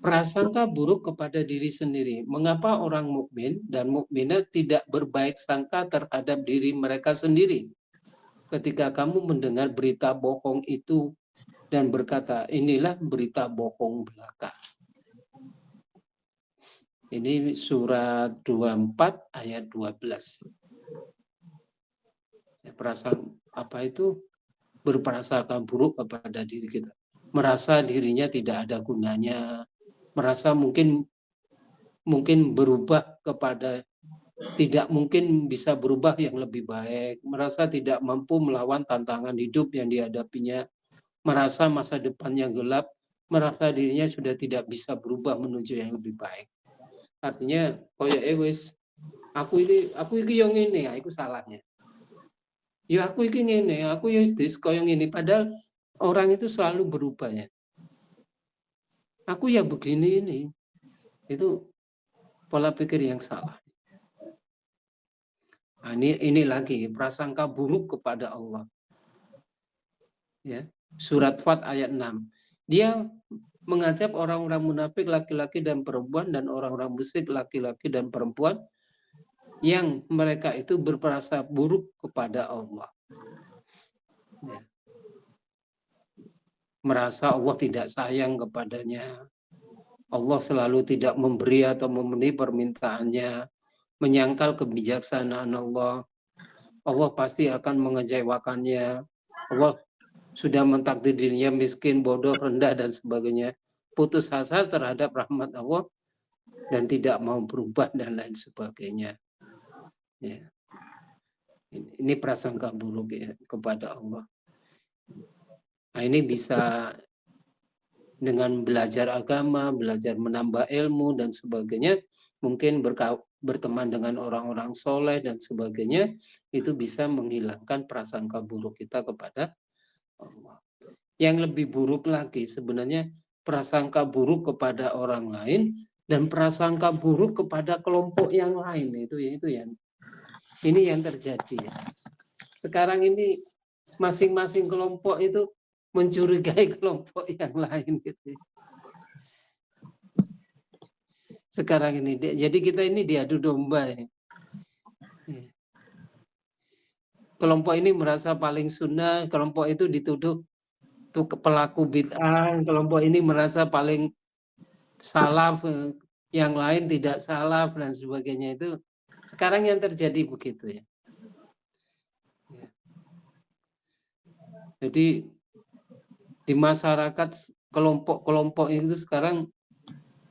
prasangka buruk kepada diri sendiri. Mengapa orang mukmin dan mukminat tidak berbaik sangka terhadap diri mereka sendiri? Ketika kamu mendengar berita bohong itu dan berkata, inilah berita bohong belaka. Ini surat 24 ayat 12. Perasaan apa itu? Berprasangka buruk kepada diri kita. Merasa dirinya tidak ada gunanya, merasa mungkin berubah kepada tidak mungkin bisa berubah yang lebih baik, merasa tidak mampu melawan tantangan hidup yang dihadapinya, merasa masa depannya gelap, merasa dirinya sudah tidak bisa berubah menuju yang lebih baik. Artinya koyo wis aku iki yang ngene, ya iku salahnya. Ya aku iki ngene, aku ya wis koyo ngene, padahal orang itu selalu berubah ya. Aku ya begini ini. Itu pola pikir yang salah. Nah, ini lagi prasangka buruk kepada Allah. Ya. Surat Fat ayat 6. Dia mengajak orang-orang munafik laki-laki dan perempuan dan orang-orang musyrik laki-laki dan perempuan yang mereka itu berprasangka buruk kepada Allah. Ya. Merasa Allah tidak sayang kepadanya. Allah selalu tidak memberi atau memenuhi permintaannya, menyangkal kebijaksanaan Allah. Allah pasti akan mengecewakannya. Allah sudah mentakdir dirinya miskin, bodoh, rendah, dan sebagainya. Putus asa terhadap rahmat Allah dan tidak mau berubah dan lain sebagainya. Ya. Ini prasangka buruk ya kepada Allah. Nah, ini bisa dengan belajar agama, belajar menambah ilmu dan sebagainya, mungkin berteman dengan orang-orang soleh dan sebagainya, itu bisa menghilangkan prasangka buruk kita kepada Allah. Yang lebih buruk lagi sebenarnya prasangka buruk kepada orang lain dan prasangka buruk kepada kelompok yang lain, itu yang ini yang terjadi. Sekarang ini masing-masing kelompok itu mencurigai kelompok yang lain gitu. Sekarang ini, jadi kita ini diadu domba ya. Kelompok ini merasa paling sunnah, kelompok itu dituduh tuh pelaku bid'ah, kelompok ini merasa paling salaf, yang lain tidak salaf dan sebagainya. Itu sekarang yang terjadi begitu ya. Jadi di masyarakat kelompok-kelompok itu sekarang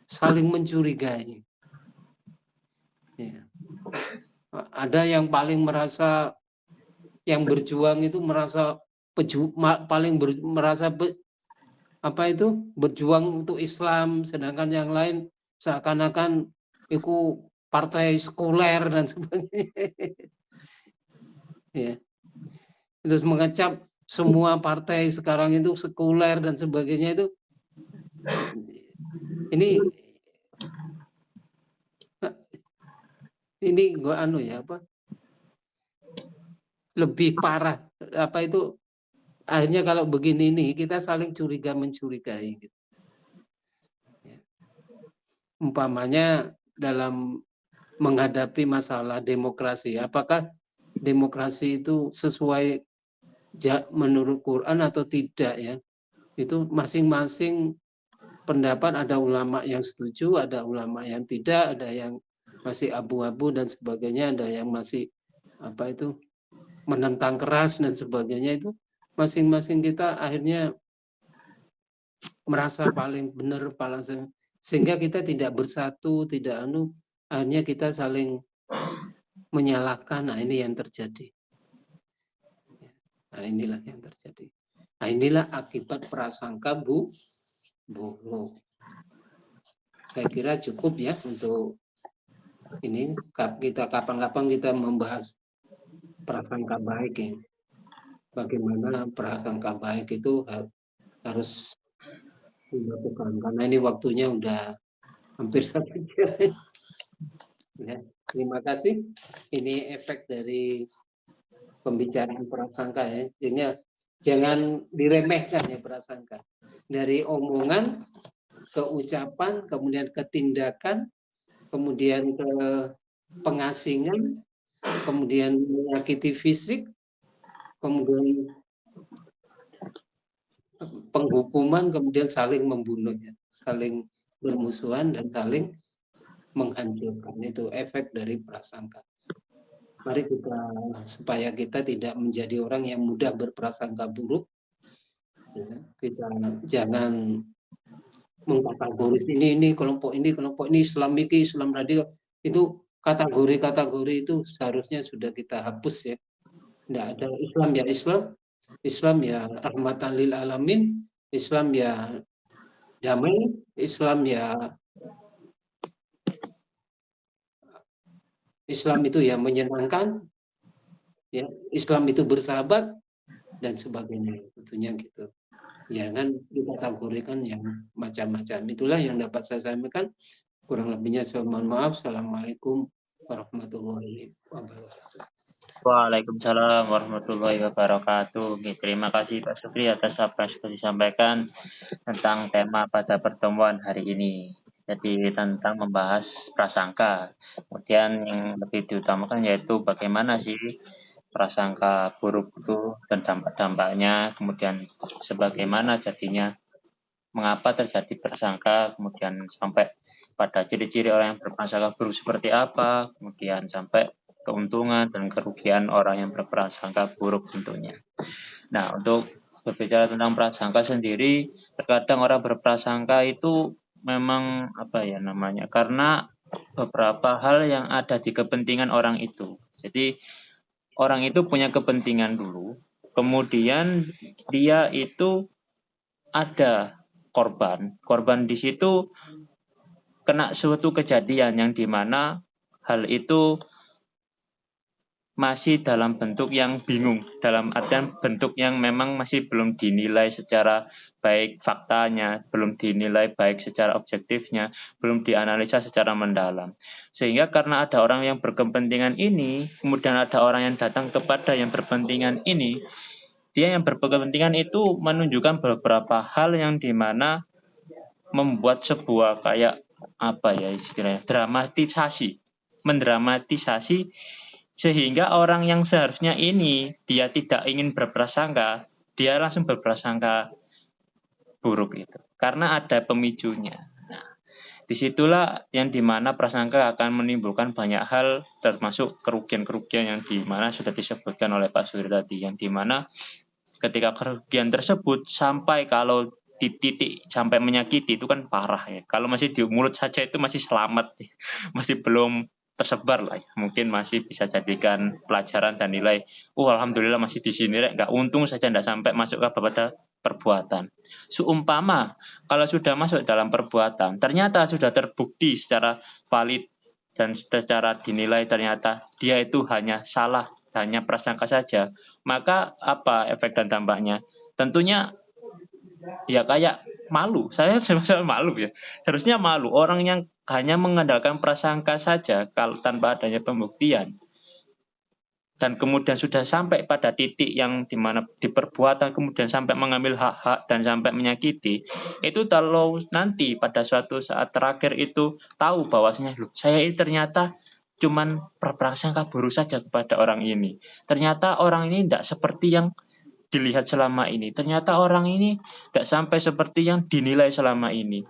saling mencurigai. Ya. Ada yang paling merasa yang berjuang itu merasa merasa berjuang untuk Islam, sedangkan yang lain seakan-akan itu partai sekuler dan sebagainya. Ya. Terus mengecap semua partai sekarang itu sekuler dan sebagainya itu. Ini gua lebih parah akhirnya kalau begini nih kita saling curiga mencurigai gitu. Umpamanya dalam menghadapi masalah demokrasi, apakah demokrasi itu sesuai menurut Quran atau tidak ya? Itu masing-masing pendapat, ada ulama yang setuju, ada ulama yang tidak, ada yang masih abu-abu dan sebagainya, ada yang masih menentang keras dan sebagainya. Itu masing-masing kita akhirnya merasa paling benar, sehingga kita tidak bersatu, tidak akhirnya kita saling menyalahkan. Nah, ini yang terjadi. Nah, inilah yang terjadi. Nah, inilah akibat prasangka buruk. Saya kira cukup ya untuk ini. Kita kapan-kapan kita membahas prasangka baik ya. Bagaimana prasangka baik itu harus dilakukan, karena ini waktunya udah hampir 1 jam. Ya, terima kasih. Ini efek dari pembicaraan prasangka ya. Jadi jangan diremehkan ya prasangka. Dari omongan ke ucapan, kemudian ke tindakan, kemudian ke pengasingan, kemudian menyakiti fisik, kemudian penghukuman, kemudian saling membunuh, saling bermusuhan dan saling menghancurkan. Itu efek dari prasangka. Mari kita, supaya kita tidak menjadi orang yang mudah berprasangka buruk, ya, kita jangan mengkategoris ini kelompok ini Islam ini Islam radikal. Itu kategori-kategori itu seharusnya sudah kita hapus ya. Tidak ada Islam ya Islam, Islam ya rahmatan lil alamin, Islam ya damai, Islam ya Islam itu ya menyenangkan, ya Islam itu bersahabat dan sebagainya, tentunya gitu. Jangan kita kategorikan yang macam-macam. Itulah yang dapat saya sampaikan. Kurang lebihnya saya mohon maaf. Assalamualaikum warahmatullahi wabarakatuh.
Waalaikumsalam warahmatullahi wabarakatuh. Oke, terima kasih Pak Supri atas apa yang sudah disampaikan tentang tema pada pertemuan hari ini. Jadi tentang membahas prasangka. Kemudian yang lebih diutamakan yaitu bagaimana sih prasangka buruk itu dan dampak-dampaknya. Kemudian sebagaimana jadinya, mengapa terjadi prasangka, kemudian sampai pada ciri-ciri orang yang berprasangka buruk seperti apa, kemudian sampai keuntungan dan kerugian orang yang berprasangka buruk tentunya. Nah, untuk berbicara tentang prasangka sendiri, terkadang orang berprasangka itu memang apa ya namanya, karena beberapa hal yang ada di kepentingan orang itu. Jadi orang itu punya kepentingan dulu, kemudian dia itu ada korban. Korban di situ kena suatu kejadian yang dimana hal itu masih dalam bentuk yang bingung, dalam artian bentuk yang memang masih belum dinilai secara baik faktanya, belum dinilai baik secara objektifnya, belum dianalisa secara mendalam. Sehingga karena ada orang yang berkepentingan ini, kemudian ada orang yang datang kepada yang berkepentingan ini, dia yang berkepentingan itu menunjukkan beberapa hal yang dimana membuat sebuah kayak apa ya istilahnya, mendramatisasi sehingga orang yang seharusnya ini dia tidak ingin berprasangka, dia langsung berprasangka buruk itu karena ada pemicunya. Nah, disitulah yang dimana prasangka akan menimbulkan banyak hal, termasuk kerugian-kerugian yang dimana sudah disebutkan oleh Pak Suri tadi, yang dimana ketika kerugian tersebut sampai kalau di titik sampai menyakiti itu kan parah ya. Kalau masih di mulut saja itu masih selamat, masih belum tersebar lah ya. Mungkin masih bisa jadikan pelajaran dan nilai. Alhamdulillah masih di sini rek, nggak untung saja nggak sampai masuk kepada perbuatan. Seumpama kalau sudah masuk dalam perbuatan, ternyata sudah terbukti secara valid dan secara dinilai ternyata dia itu hanya salah, hanya prasangka saja, maka apa efek dan dampaknya? Tentunya ya kayak malu. Saya sama malu ya. Seharusnya malu orang yang hanya mengandalkan prasangka saja kalau tanpa adanya pembuktian. Dan kemudian sudah sampai pada titik yang dimana diperbuatan kemudian sampai mengambil hak-hak dan sampai menyakiti, itu kalau nanti pada suatu saat terakhir itu tahu bahwasanya loh, saya ini ternyata cuman berprasangka buruk saja kepada orang ini. Ternyata orang ini tidak seperti yang dilihat selama ini. Ternyata orang ini tidak sampai seperti yang dinilai selama ini.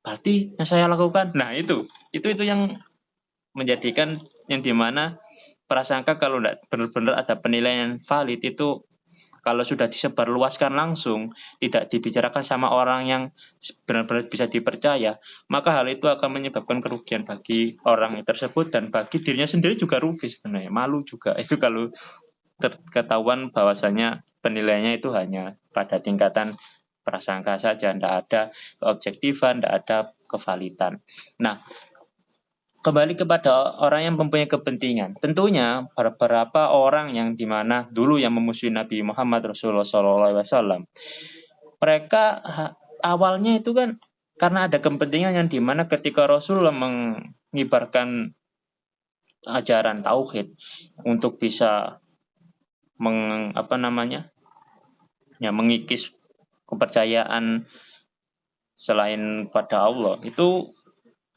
Berarti yang saya lakukan, nah itu yang menjadikan yang dimana prasangka kalau tidak benar-benar ada penilaian valid itu kalau sudah disebarluaskan langsung, tidak dibicarakan sama orang yang benar-benar bisa dipercaya, maka hal itu akan menyebabkan kerugian bagi orang tersebut dan bagi dirinya sendiri juga rugi sebenarnya, malu juga itu kalau ketahuan bahwasanya penilaiannya itu hanya pada tingkatan prasangka saja, tidak ada keobjektifan, tidak ada kevalidan. Nah, kembali kepada orang yang mempunyai kepentingan. Tentunya beberapa orang yang dimana dulu yang memusuhi Nabi Muhammad Rasulullah SAW, mereka awalnya itu kan karena ada kepentingan yang dimana ketika Rasulullah mengibarkan ajaran tauhid untuk bisa mengikis kepercayaan selain pada Allah, itu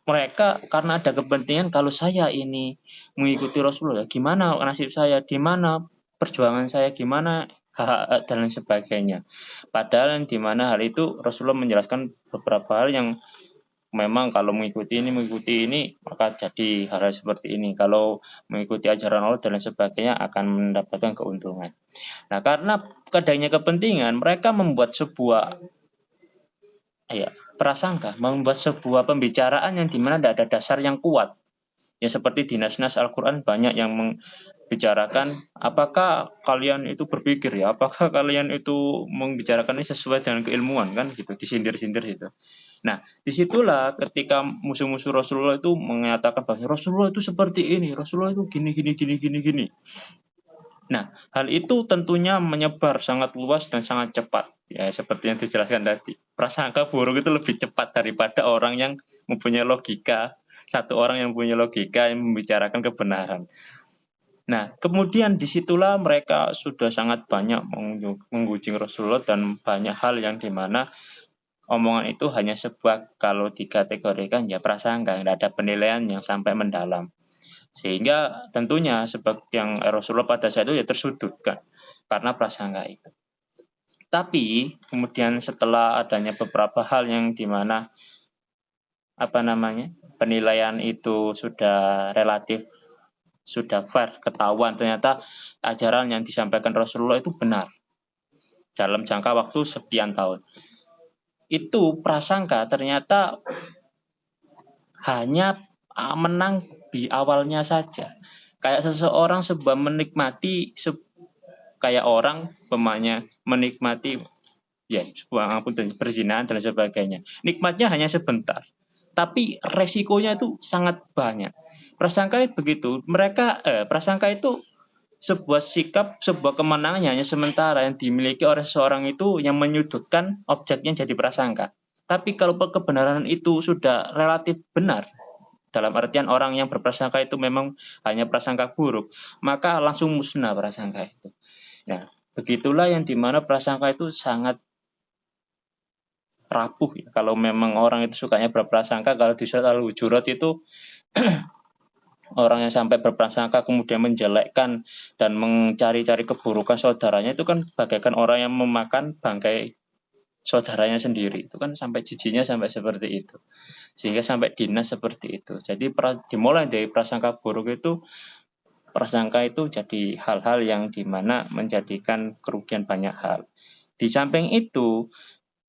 mereka karena ada kepentingan kalau saya ini mengikuti Rasulullah, gimana nasib saya, di mana perjuangan saya, gimana hak dan lain sebagainya. Padahal di mana hal itu Rasulullah menjelaskan beberapa hal yang memang kalau mengikuti ini maka jadi hal seperti ini. Kalau mengikuti ajaran Allah dan lain sebagainya akan mendapatkan keuntungan. Nah, karena adanya kepentingan, mereka membuat sebuah prasangka, membuat sebuah pembicaraan yang dimana tidak ada dasar yang kuat. Ya seperti di nas-nas Al-Quran banyak yang membicarakan apakah kalian itu berpikir ya, apakah kalian itu membicarakan ini sesuai dengan keilmuan kan gitu, disindir-sindir itu. Nah, disitulah ketika musuh-musuh Rasulullah itu mengatakan bahwa Rasulullah itu seperti ini, Rasulullah itu gini, gini, gini, gini, gini. Nah, hal itu tentunya menyebar sangat luas dan sangat cepat. Ya, seperti yang dijelaskan tadi. Prasangka buruk itu lebih cepat daripada orang yang mempunyai logika. Satu orang yang punya logika yang membicarakan kebenaran. Nah, kemudian disitulah mereka sudah sangat banyak menghujing Rasulullah dan banyak hal yang dimana omongan itu hanya sebuah kalau dikategorikan ya prasangka, tidak ada penilaian yang sampai mendalam. Sehingga tentunya sebab yang Rasulullah pada saat itu ya tersudutkan karena prasangka itu. Tapi kemudian setelah adanya beberapa hal yang dimana penilaian itu sudah relatif sudah fair, ketahuan ternyata ajaran yang disampaikan Rasulullah itu benar dalam jangka waktu sekian tahun. Itu prasangka ternyata hanya menang di awalnya saja. Kayak seseorang sebuah menikmati kayak orang pemanya menikmati ya sebuah perzinahan dan sebagainya. Nikmatnya hanya sebentar. Tapi resikonya itu sangat banyak. Prasangka begitu. Prasangka itu sebuah sikap, sebuah kemenangan hanya sementara yang dimiliki oleh seorang itu yang menyudutkan objeknya jadi prasangka. Tapi kalau kebenaran itu sudah relatif benar, dalam artian orang yang berprasangka itu memang hanya prasangka buruk, maka langsung musnah prasangka itu. Nah, begitulah yang dimana prasangka itu sangat rapuh ya. Kalau memang orang itu sukanya berprasangka, kalau di surat Al-Hujurat itu orang yang sampai berprasangka kemudian menjelekkan dan mencari-cari keburukan saudaranya itu kan bagaikan orang yang memakan bangkai saudaranya sendiri. Itu kan sampai jijinya sampai seperti itu. Sehingga sampai dinas seperti itu. Jadi dimulai dari prasangka buruk itu, prasangka itu jadi hal-hal yang dimana menjadikan kerugian banyak hal. Di samping itu,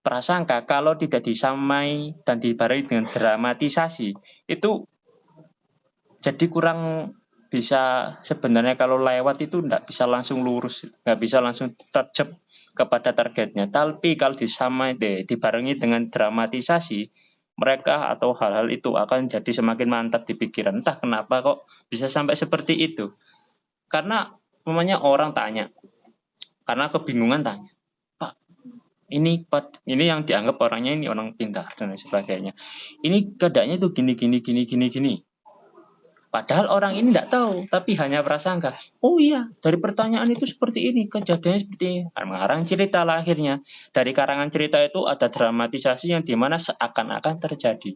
prasangka kalau tidak disamai dan dibarengi dengan dramatisasi itu jadi kurang bisa sebenarnya kalau lewat itu tidak bisa langsung lurus, nggak bisa langsung terjep kepada targetnya. Tapi kalau disamai dibarengi dengan dramatisasi, mereka atau hal-hal itu akan jadi semakin mantap di pikiran. Entah kenapa kok bisa sampai seperti itu. Karena namanya orang tanya, karena kebingungan tanya. Ini yang dianggap orangnya ini orang pintar dan sebagainya. Ini keadaannya itu gini. Padahal orang ini tidak tahu, tapi hanya prasangka. Oh iya, dari pertanyaan itu seperti ini, kejadiannya seperti ini. Mengarang cerita lah akhirnya. Dari karangan cerita itu ada dramatisasi yang dimana seakan-akan terjadi.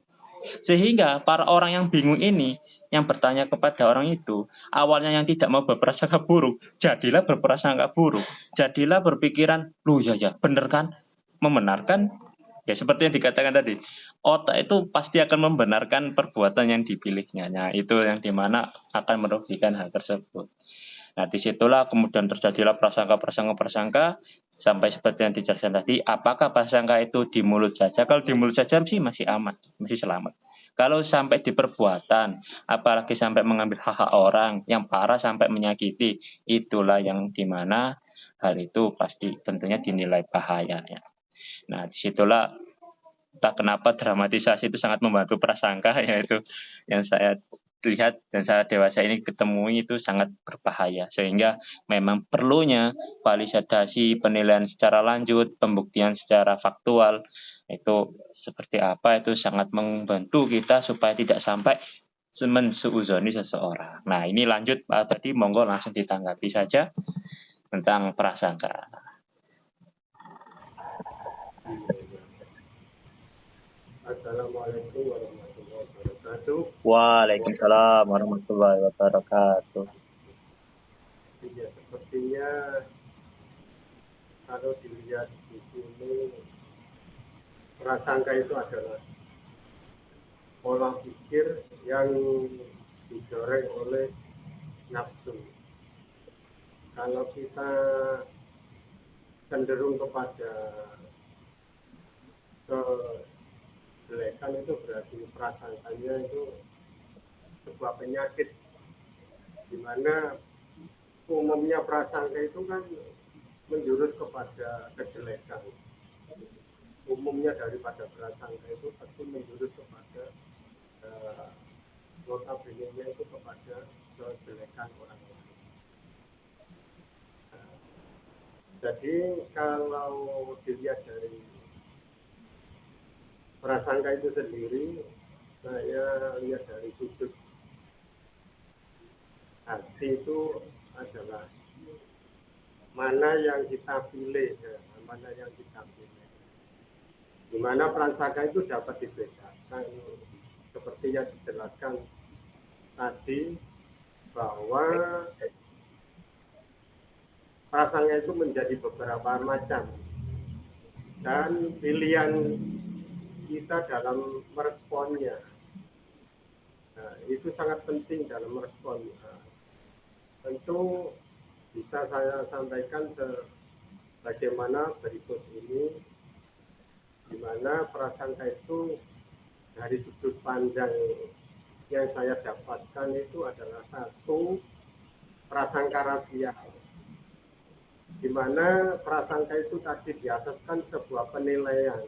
Sehingga para orang yang bingung ini, yang bertanya kepada orang itu, awalnya yang tidak mau berprasangka buruk, jadilah berprasangka buruk. Jadilah berpikiran, loh ya, bener kan? Membenarkan, ya seperti yang dikatakan tadi, otak itu pasti akan membenarkan perbuatan yang dipilihnya. Nah, itu yang dimana akan merugikan hal tersebut. Nah, disitulah kemudian terjadilah prasangka sampai seperti yang dijelaskan tadi. Apakah prasangka itu di mulut saja? Kalau di mulut saja sih masih aman, masih selamat. Kalau sampai di perbuatan, apalagi sampai mengambil hak-hak orang, yang parah sampai menyakiti, itulah yang dimana hal itu pasti tentunya dinilai bahaya. Ya. Nah, disitulah tak kenapa dramatisasi itu sangat membantu prasangka, yaitu yang saya lihat dan saya dewasa ini ketemu itu sangat berbahaya. Sehingga memang perlunya validasi penilaian secara lanjut, pembuktian secara faktual, itu seperti apa, itu sangat membantu kita supaya tidak sampai mensuuzoni seseorang. Nah, ini lanjut Pak tadi, monggo langsung ditanggapi saja tentang prasangka.
Assalamualaikum warahmatullahi wabarakatuh.
Waalaikumsalam warahmatullahi wabarakatuh.
Ya, sepertinya kalau dilihat di sini, prasangka itu adalah pola pikir yang didorong oleh nafsu. Kalau kita cenderung kepada kejelekan itu berarti prasangkanya itu sebuah penyakit, di mana umumnya prasangka itu kan menjurus kepada kejelekan. Umumnya daripada prasangka itu pasti menjurus kepada notabene itu kepada kejelekan orang lain. Jadi kalau dilihat dari prasangka itu sendiri, saya lihat dari sudut hati itu adalah mana yang kita pilih, ya, mana yang kita pilih. Di mana prasangka itu dapat dibedakan seperti yang dijelaskan tadi, bahwa prasangka itu menjadi beberapa macam, dan pilihan kita dalam meresponnya, nah, itu sangat penting dalam meresponnya. Tentu bisa saya sampaikan sebagaimana berikut ini, di mana prasangka itu dari sudut pandang yang saya dapatkan itu adalah satu, prasangka rasial, di mana prasangka itu tadi diasaskan sebuah penilaian,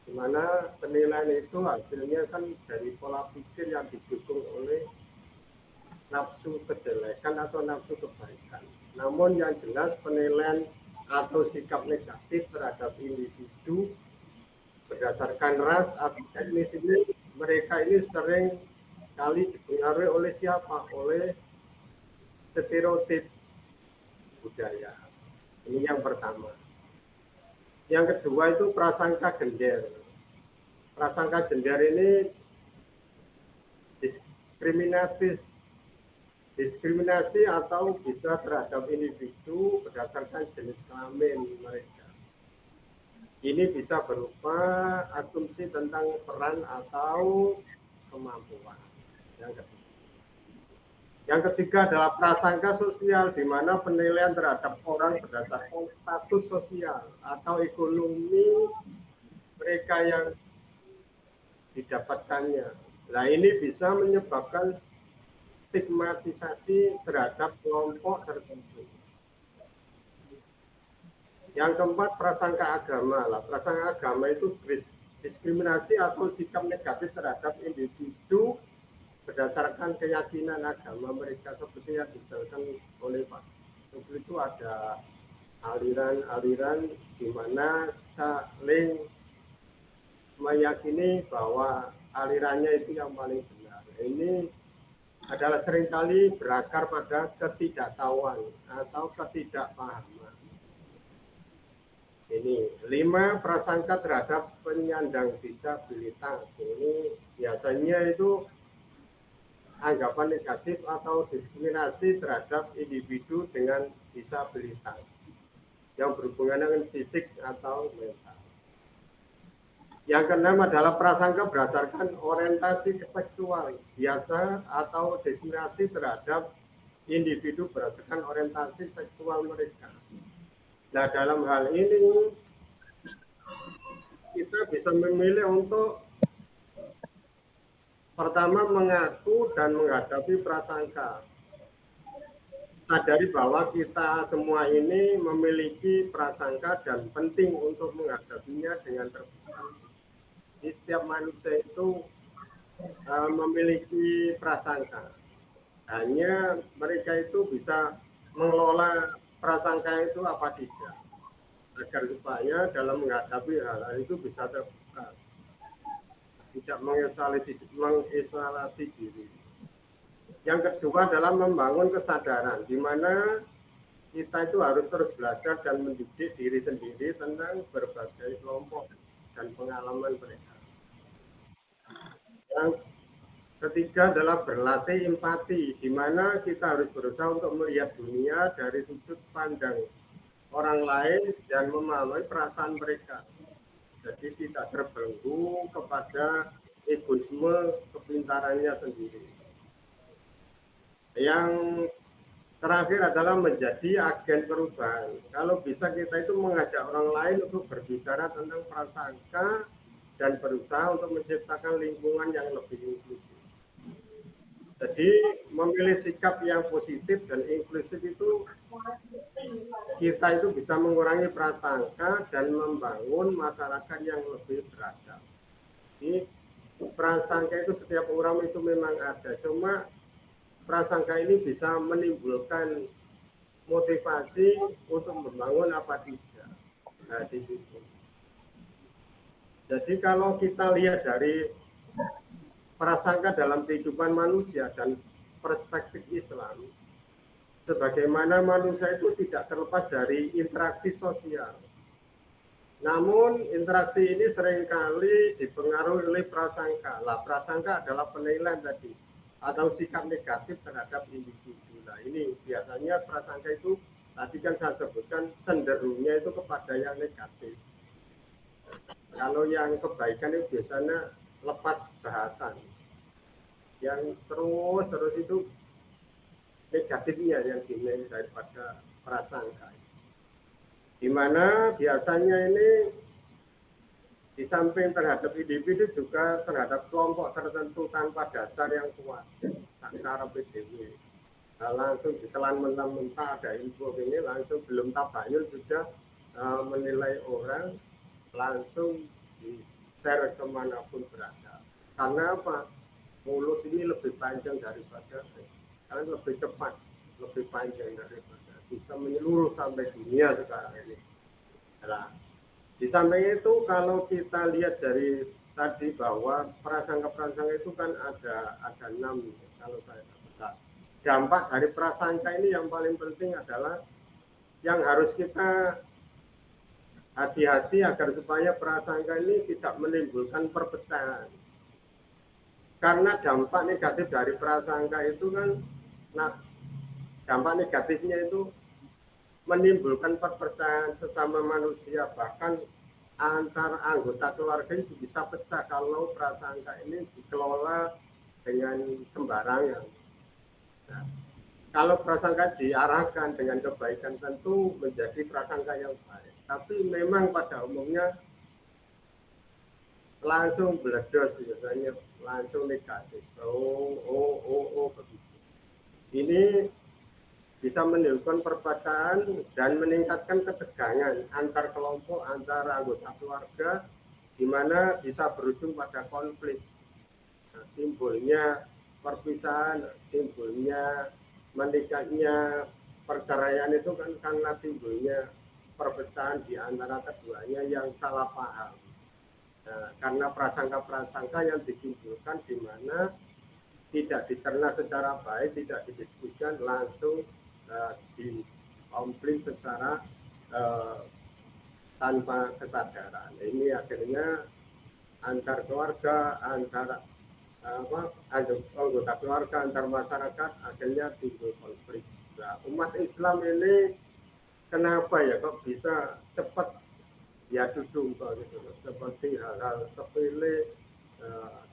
di mana penilaian itu hasilnya kan dari pola pikir yang didukung oleh nafsu kejelekan atau nafsu kebaikan. Namun yang jelas penilaian atau sikap negatif terhadap individu berdasarkan ras atau etnis ini, mereka ini sering kali dipengaruhi oleh siapa? Oleh stereotip budaya. Ini yang pertama. Yang kedua itu prasangka gender. Prasangka gender ini diskriminasi atau bisa terhadap individu berdasarkan jenis kelamin mereka. Ini bisa berupa asumsi tentang peran atau kemampuan. Yang ketiga adalah prasangka sosial, di mana penilaian terhadap orang berdasarkan status sosial atau ekonomi mereka yang didapatkannya. Nah, ini bisa menyebabkan stigmatisasi terhadap kelompok tertentu. Yang keempat, prasangka agama. Prasangka agama itu diskriminasi atau sikap negatif terhadap individu berdasarkan keyakinan agama mereka, seperti yang dijelaskan oleh Pak. Seperti itu ada aliran-aliran di mana saling meyakini bahwa alirannya itu yang paling benar. Ini adalah seringkali berakar pada ketidaktahuan atau ketidakpahaman. Ini 5, prasangka terhadap penyandang disabilitas. Ini biasanya itu anggapan negatif atau diskriminasi terhadap individu dengan disabilitas yang berhubungan dengan fisik atau mental. Yang keenam adalah prasangka berdasarkan orientasi seksual biasa atau diskriminasi terhadap individu berdasarkan orientasi seksual mereka. Nah, dalam hal ini kita bisa memilih untuk pertama mengaku dan menghadapi prasangka. Sadari bahwa kita semua ini memiliki prasangka dan penting untuk menghadapinya dengan terbuka. Di setiap manusia itu memiliki prasangka. Hanya mereka itu bisa mengelola prasangka itu apa tidak, agar supaya dalam menghadapi hal-hal itu bisa terbuka, tidak mengisolasi diri. Yang kedua adalah membangun kesadaran, di mana kita itu harus terus belajar dan mendidik diri sendiri tentang berbagai kelompok dan pengalaman mereka. Yang ketiga adalah berlatih empati, di mana kita harus berusaha untuk melihat dunia dari sudut pandang orang lain dan memahami perasaan mereka. Jadi tidak terbelenggu kepada egoisme kepintarannya sendiri. Yang terakhir adalah menjadi agen perubahan. Kalau bisa kita itu mengajak orang lain untuk berbicara tentang prasangka dan berusaha untuk menciptakan lingkungan yang lebih inklusif. Jadi memilih sikap yang positif dan inklusif itu kita itu bisa mengurangi prasangka dan membangun masyarakat yang lebih beradab. Jadi prasangka itu setiap orang itu memang ada, cuma prasangka ini bisa menimbulkan motivasi untuk membangun apa tidak. Nah, di situ. Jadi kalau kita lihat dari prasangka dalam kehidupan manusia dan perspektif Islam, sebagaimana manusia itu tidak terlepas dari interaksi sosial. Namun interaksi ini seringkali dipengaruhi oleh prasangka. Lah, prasangka adalah penilaian tadi atau sikap negatif terhadap individu. Nah, ini biasanya prasangka itu tadi kan saya sebutkan cenderungnya itu kepada yang negatif. Kalau yang kebaikan itu biasanya lepas bahasan. Yang terus itu negatifnya yang dinilai daripada prasangka. Di mana biasanya ini di samping terhadap individu juga terhadap kelompok tertentu tanpa dasar yang kuat. Cara PDW. Nah, langsung ditelan mentah-mentah ada info ini langsung belum tabayun sudah menilai orang langsung di-share kemanapun berada. Karena apa? Mulut ini lebih panjang daripada karena lebih cepat, lebih panjang daripada bisa menyeluruh sampai dunia sekarang ini. Nah, di samping itu kalau kita lihat dari tadi bahwa prasangka-prasangka itu kan ada 6 kalau saya katakan. Dampak dari prasangka ini yang paling penting adalah yang harus kita hati-hati agar supaya prasangka ini tidak menimbulkan perpecahan. Karena dampak negatif dari prasangka itu kan, nah dampak negatifnya itu menimbulkan perpecahan sesama manusia, bahkan antar anggota keluarga itu bisa pecah kalau prasangka ini dikelola dengan sembarangan. Nah, kalau prasangka diarahkan dengan kebaikan tentu menjadi prasangka yang baik. Tapi memang pada umumnya langsung meledos biasanya langsung negatif. Begitu. Ini bisa menimbulkan perpecahan dan meningkatkan ketegangan antar kelompok, antar anggota keluarga, di mana bisa berujung pada konflik. Nah, timbulnya perpisahan, timbulnya menikahnya perceraian itu kan karena timbulnya perpecahan di antara keduanya yang salah paham. Nah, karena prasangka-prasangka yang ditimbulkan di mana tidak dicerna secara baik, tidak didiskusikan langsung di konflik secara tanpa kesadaran. Ini akhirnya antar keluarga, antar anggota keluarga, antar masyarakat akhirnya timbul konflik. Nah, umat Islam ini kenapa ya kok bisa cepat ya duduk gitu, seperti hal-hal sepele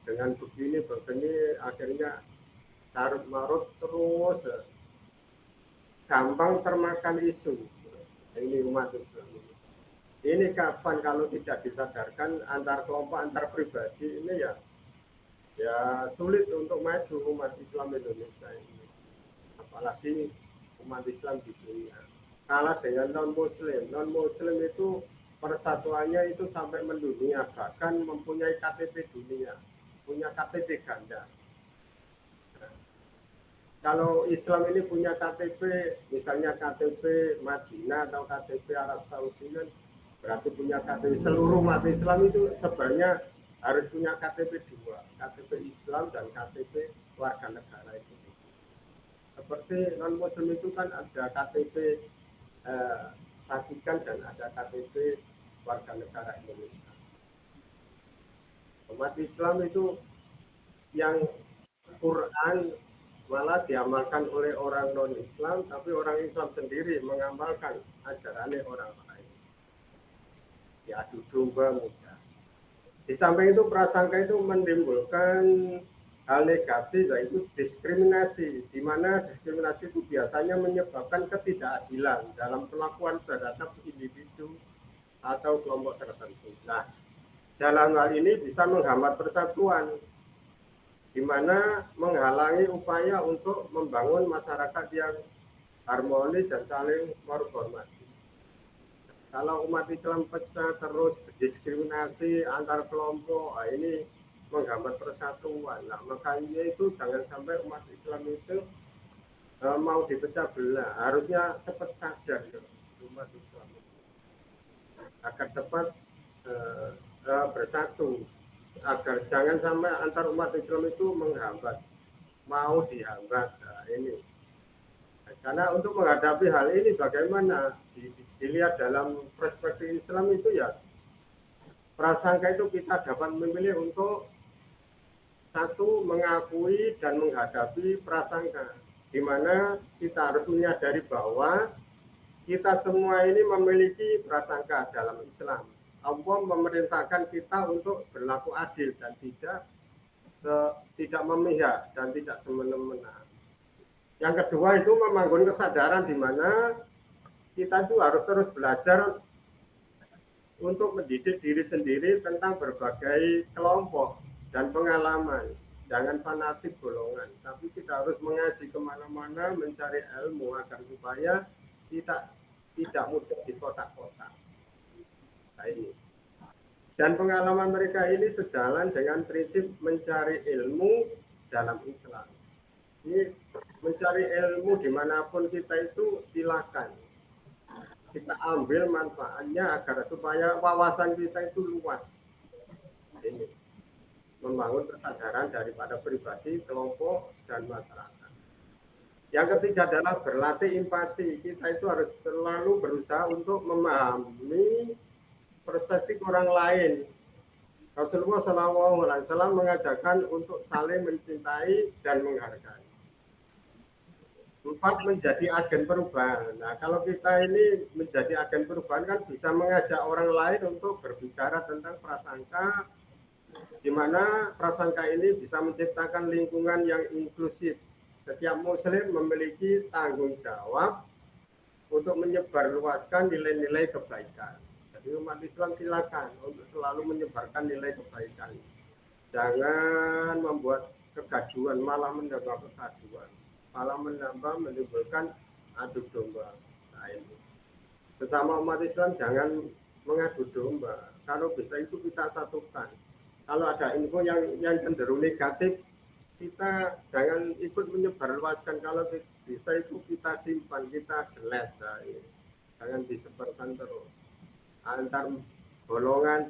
dengan begini akhirnya carut marut terus gampang termakan isu. Ini umat Islam. Ini kapan kalau tidak disadarkan antar kelompok, antar pribadi ini ya sulit untuk maju umat Islam Indonesia ini. Apalagi umat Islam di dunia. Kalah dengan non-Muslim. Non-Muslim itu persatuannya itu sampai mendunia, bahkan mempunyai KTP dunia, punya KTP ganda. Nah, kalau Islam ini punya KTP, misalnya KTP Madinah atau KTP Arab Saudi kan berarti punya KTP. Seluruh umat Islam itu sebenarnya harus punya KTP 2, KTP Islam dan KTP warga negara itu. Seperti non-Muslim itu kan ada KTP Vatikan dan ada KTP warga negara Indonesia. Umat Islam itu yang Quran malah diamalkan oleh orang non-Islam, tapi orang Islam sendiri mengamalkan ajarannya orang lain. Diadu domba mudah. Di samping itu prasangka itu menimbulkan hal negatif, yaitu diskriminasi, di mana diskriminasi itu biasanya menyebabkan ketidakadilan dalam perlakuan terhadap individu atau kelompok tertentu. Nah, dalam hal ini bisa menghambat persatuan, di mana menghalangi upaya untuk membangun masyarakat yang harmonis dan saling menghormati. Kalau umat Islam pecah terus diskriminasi antar kelompok, ini menghambat persatuan. Nah, makanya itu jangan sampai umat Islam itu mau dipecah belah. Harusnya cepat sadar umat Islam agar cepat bersatu, agar jangan sampai antar umat Islam itu menghambat, mau dihambat. Nah, ini. Karena untuk menghadapi hal ini bagaimana dilihat dalam perspektif Islam itu ya, prasangka itu kita dapat memilih untuk satu, mengakui dan menghadapi prasangka, di mana kita harus menyadari bahwa kita semua ini memiliki prasangka dalam Islam. Allah memerintahkan kita untuk berlaku adil dan tidak memihak dan tidak semena-mena. Yang kedua itu membangun kesadaran di mana kita itu harus terus belajar untuk mendidik diri sendiri tentang berbagai kelompok dan pengalaman. Jangan fanatik golongan, tapi kita harus mengaji kemana-mana, mencari ilmu agar supaya tidak mudah di kotak-kotak. Nah, ini. Dan pengalaman mereka ini sejalan dengan prinsip mencari ilmu dalam Islam. Ini mencari ilmu dimanapun kita itu silakan. Kita ambil manfaatnya agar supaya wawasan kita itu luas. Ini membangun kesadaran daripada pribadi, kelompok, dan masyarakat. Yang ketiga adalah berlatih empati. Kita itu harus selalu berusaha untuk memahami perspektif orang lain. Rasulullah SAW mengajarkan untuk saling mencintai dan menghargai. 4, menjadi agen perubahan. Nah, kalau kita ini menjadi agen perubahan kan bisa mengajak orang lain untuk berbicara tentang prasangka, di mana prasangka ini bisa menciptakan lingkungan yang inklusif. Setiap muslim memiliki tanggung jawab untuk menyebarluaskan nilai-nilai kebaikan. Jadi umat Islam silakan untuk selalu menyebarkan nilai kebaikan. Jangan membuat kegaduhan, malah menambah kegaduhan. Malah menimbulkan adu domba. Nah, ini. Sesama umat Islam jangan mengadu domba. Kalau bisa itu kita satukan. Kalau ada info yang cenderung negatif, kita jangan ikut menyebarluaskan. Kalau bisa itu kita simpan, kita delete. Nah, ini. Jangan disebarkan terus. Antar golongan,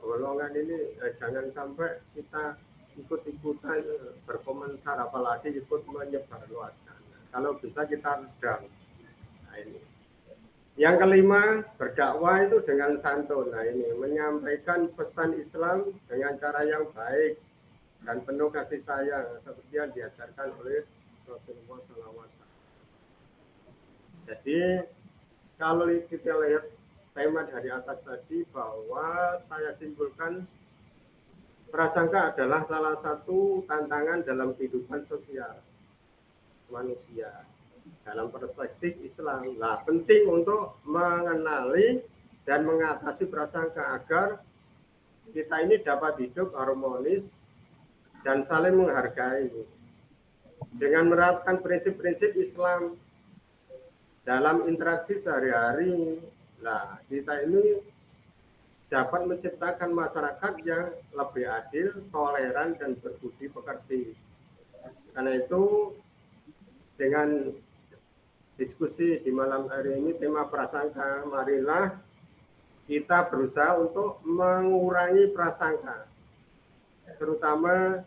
golongan ini jangan sampai kita ikut-ikutan berkomentar, apalagi ikut menyebarluaskan. Kalau bisa kita redam. Nah, ini. Yang kelima, berdakwah itu dengan santun. Nah, ini menyampaikan pesan Islam dengan cara yang baik dan penuh kasih sayang seperti yang diajarkan oleh Rasulullah SAW. Jadi kalau kita lihat tema dari atas tadi, bahwa saya simpulkan prasangka adalah salah satu tantangan dalam kehidupan sosial manusia dalam perspektif Islam. Nah, penting untuk mengenali dan mengatasi prasangka agar kita ini dapat hidup harmonis dan saling menghargai dengan menerapkan prinsip-prinsip Islam dalam interaksi sehari-hari. Nah, kita ini dapat menciptakan masyarakat yang lebih adil, toleran, dan berbudi pekerti. Karena itu, dengan diskusi di malam hari ini, tema prasangka, marilah kita berusaha untuk mengurangi prasangka, terutama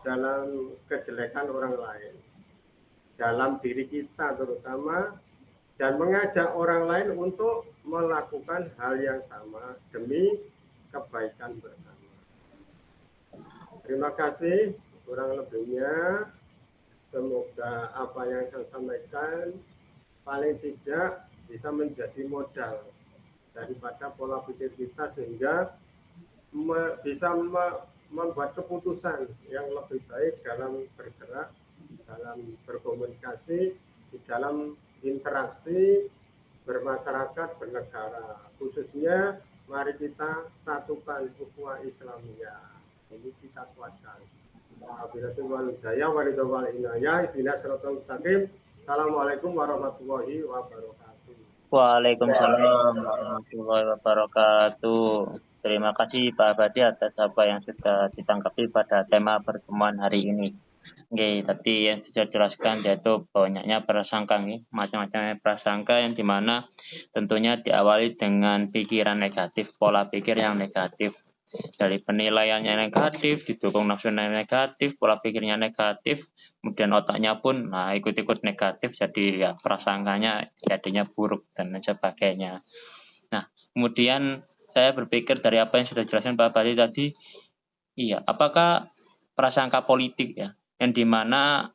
dalam kejelekan orang lain, dalam diri kita terutama, dan mengajak orang lain untuk melakukan hal yang sama demi kebaikan bersama. Terima kasih, kurang lebihnya semoga apa yang saya sampaikan paling tidak bisa menjadi modal daripada pola pikir kita, sehingga bisa membuat keputusan yang lebih baik dalam bergerak, dalam berkomunikasi, di dalam interaksi bermasyarakat, bernegara. Khususnya mari kita satukan ukhuwah Islamiyah. Ini kita kuatkan. Assalamualaikum warahmatullahi wabarakatuh.
Waalaikumsalam warahmatullahi wabarakatuh. Terima kasih Pak Abadi atas apa yang sudah ditanggapi pada tema pertemuan hari ini. Oke, tadi yang sudah jelaskan yaitu banyaknya prasangka, macam-macamnya prasangka yang dimana tentunya diawali dengan pikiran negatif, pola pikir yang negatif. Dari penilaiannya negatif, didukung nafsu negatif, pola pikirnya negatif, kemudian otaknya pun ikut-ikut negatif, jadi ya prasangkanya jadinya buruk dan lain sebagainya. Nah, kemudian saya berpikir dari apa yang sudah dijelaskan Pak Bali tadi, iya, apakah prasangka politik ya, yang dimana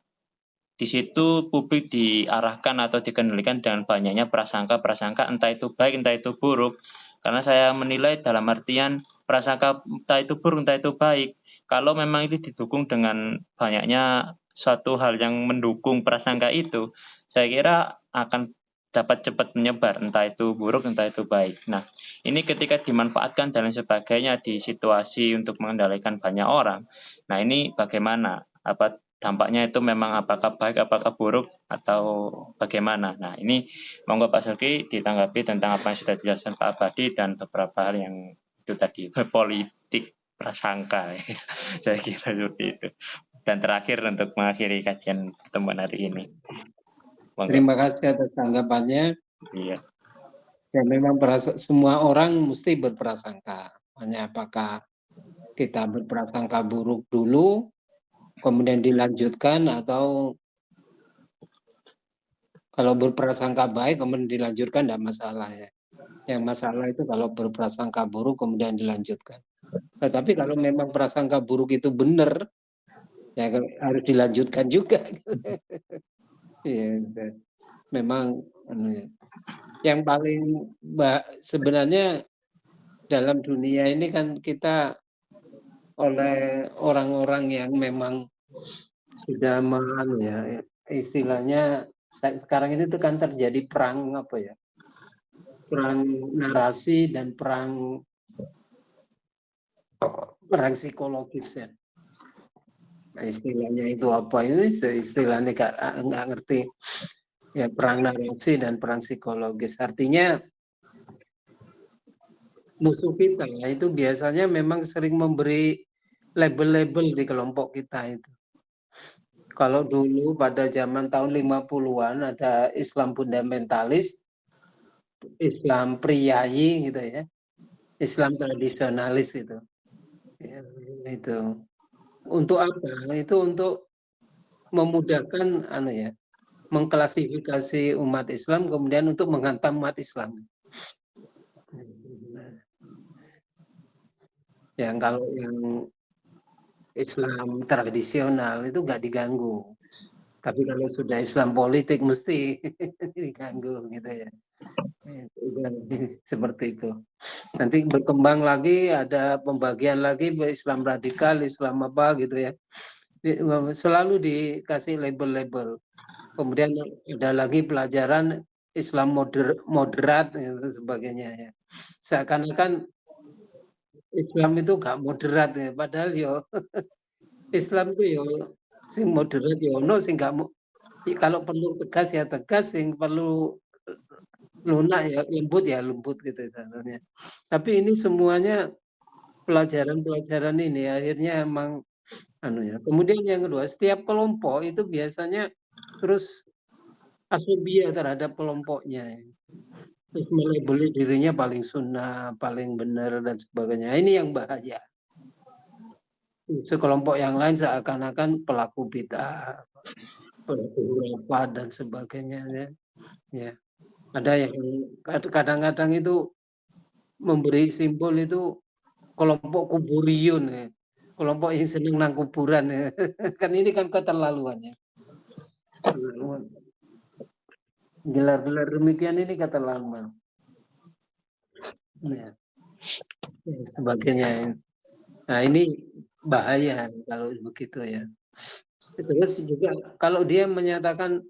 di situ publik diarahkan atau dikendalikan dengan banyaknya prasangka-prasangka, entah itu baik, entah itu buruk. Karena saya menilai dalam artian prasangka entah itu buruk, entah itu baik. Kalau memang itu didukung dengan banyaknya suatu hal yang mendukung prasangka itu, saya kira akan dapat cepat menyebar, entah itu buruk, entah itu baik. Nah, ini ketika dimanfaatkan dan lain sebagainya di situasi untuk mengendalikan banyak orang. Nah, ini bagaimana? Apa dampaknya itu memang apakah baik, apakah buruk, atau bagaimana? Nah, ini monggo Pak Selki ditanggapi tentang apa yang sudah dijelaskan Pak Abadi dan beberapa hal yang itu tadi, politik prasangka. Saya kira seperti itu. Dan terakhir untuk mengakhiri kajian pertemuan hari ini. Monggo.
Terima kasih atas tanggapannya.
Iya.
Ya memang semua orang mesti berprasangka. Hanya apakah kita berprasangka buruk dulu, kemudian dilanjutkan, atau kalau berprasangka baik kemudian dilanjutkan, tidak masalah ya. Yang masalah itu kalau berprasangka buruk kemudian dilanjutkan. Tetapi kalau memang prasangka buruk itu benar, ya harus dilanjutkan juga. Ya, memang yang paling sebenarnya dalam dunia ini kan kita oleh orang-orang yang memang sudah ya istilahnya sekarang ini tuh kan terjadi perang apa ya, perang narasi dan perang psikologis ya. Nah, istilahnya itu apa ini istilahnya nggak ngerti ya, perang narasi dan perang psikologis. Artinya musuh kita itu biasanya memang sering memberi label-label di kelompok kita itu. Kalau dulu pada zaman tahun 50-an ada Islam fundamentalis, Islam priayi gitu ya, Islam tradisionalis itu. Ya, itu. Untuk apa? Itu untuk memudahkan mengklasifikasi umat Islam, kemudian untuk menghantam umat Islam. Yang kalau yang Islam tradisional itu nggak diganggu. Tapi kalau sudah Islam politik mesti diganggu gitu ya. Seperti itu. Nanti berkembang lagi, ada pembagian lagi Islam radikal, Islam apa gitu ya. Selalu dikasih label-label. Kemudian ada lagi pelajaran Islam moderat dan sebagainya ya. Seakan-akan Islam itu gak moderat ya, padahal yo Islam itu yo sing moderat yo ono sing gak kalau perlu tegas ya tegas, sing perlu lunak ya lembut gitu sebenarnya. Tapi ini semuanya pelajaran-pelajaran ini akhirnya emang ya. Kemudian yang kedua, setiap kelompok itu biasanya terus asubia terhadap kelompoknya. Terus melabeli dirinya paling sunnah, paling benar dan sebagainya. Ini yang bahaya. Sekelompok yang lain seakan-akan pelaku bid'ah, pelaku khurafat dan sebagainya ya. Ada yang kadang-kadang itu memberi simbol itu kelompok kuburiyun ya. Kelompok yang senang nang kuburan ya. Kan ini kan keterlaluan ya. Gelar-gelar demikian ini keterlaluan. Ya. Sebagainya. Nah ini bahaya kalau begitu ya. Terus juga kalau dia menyatakan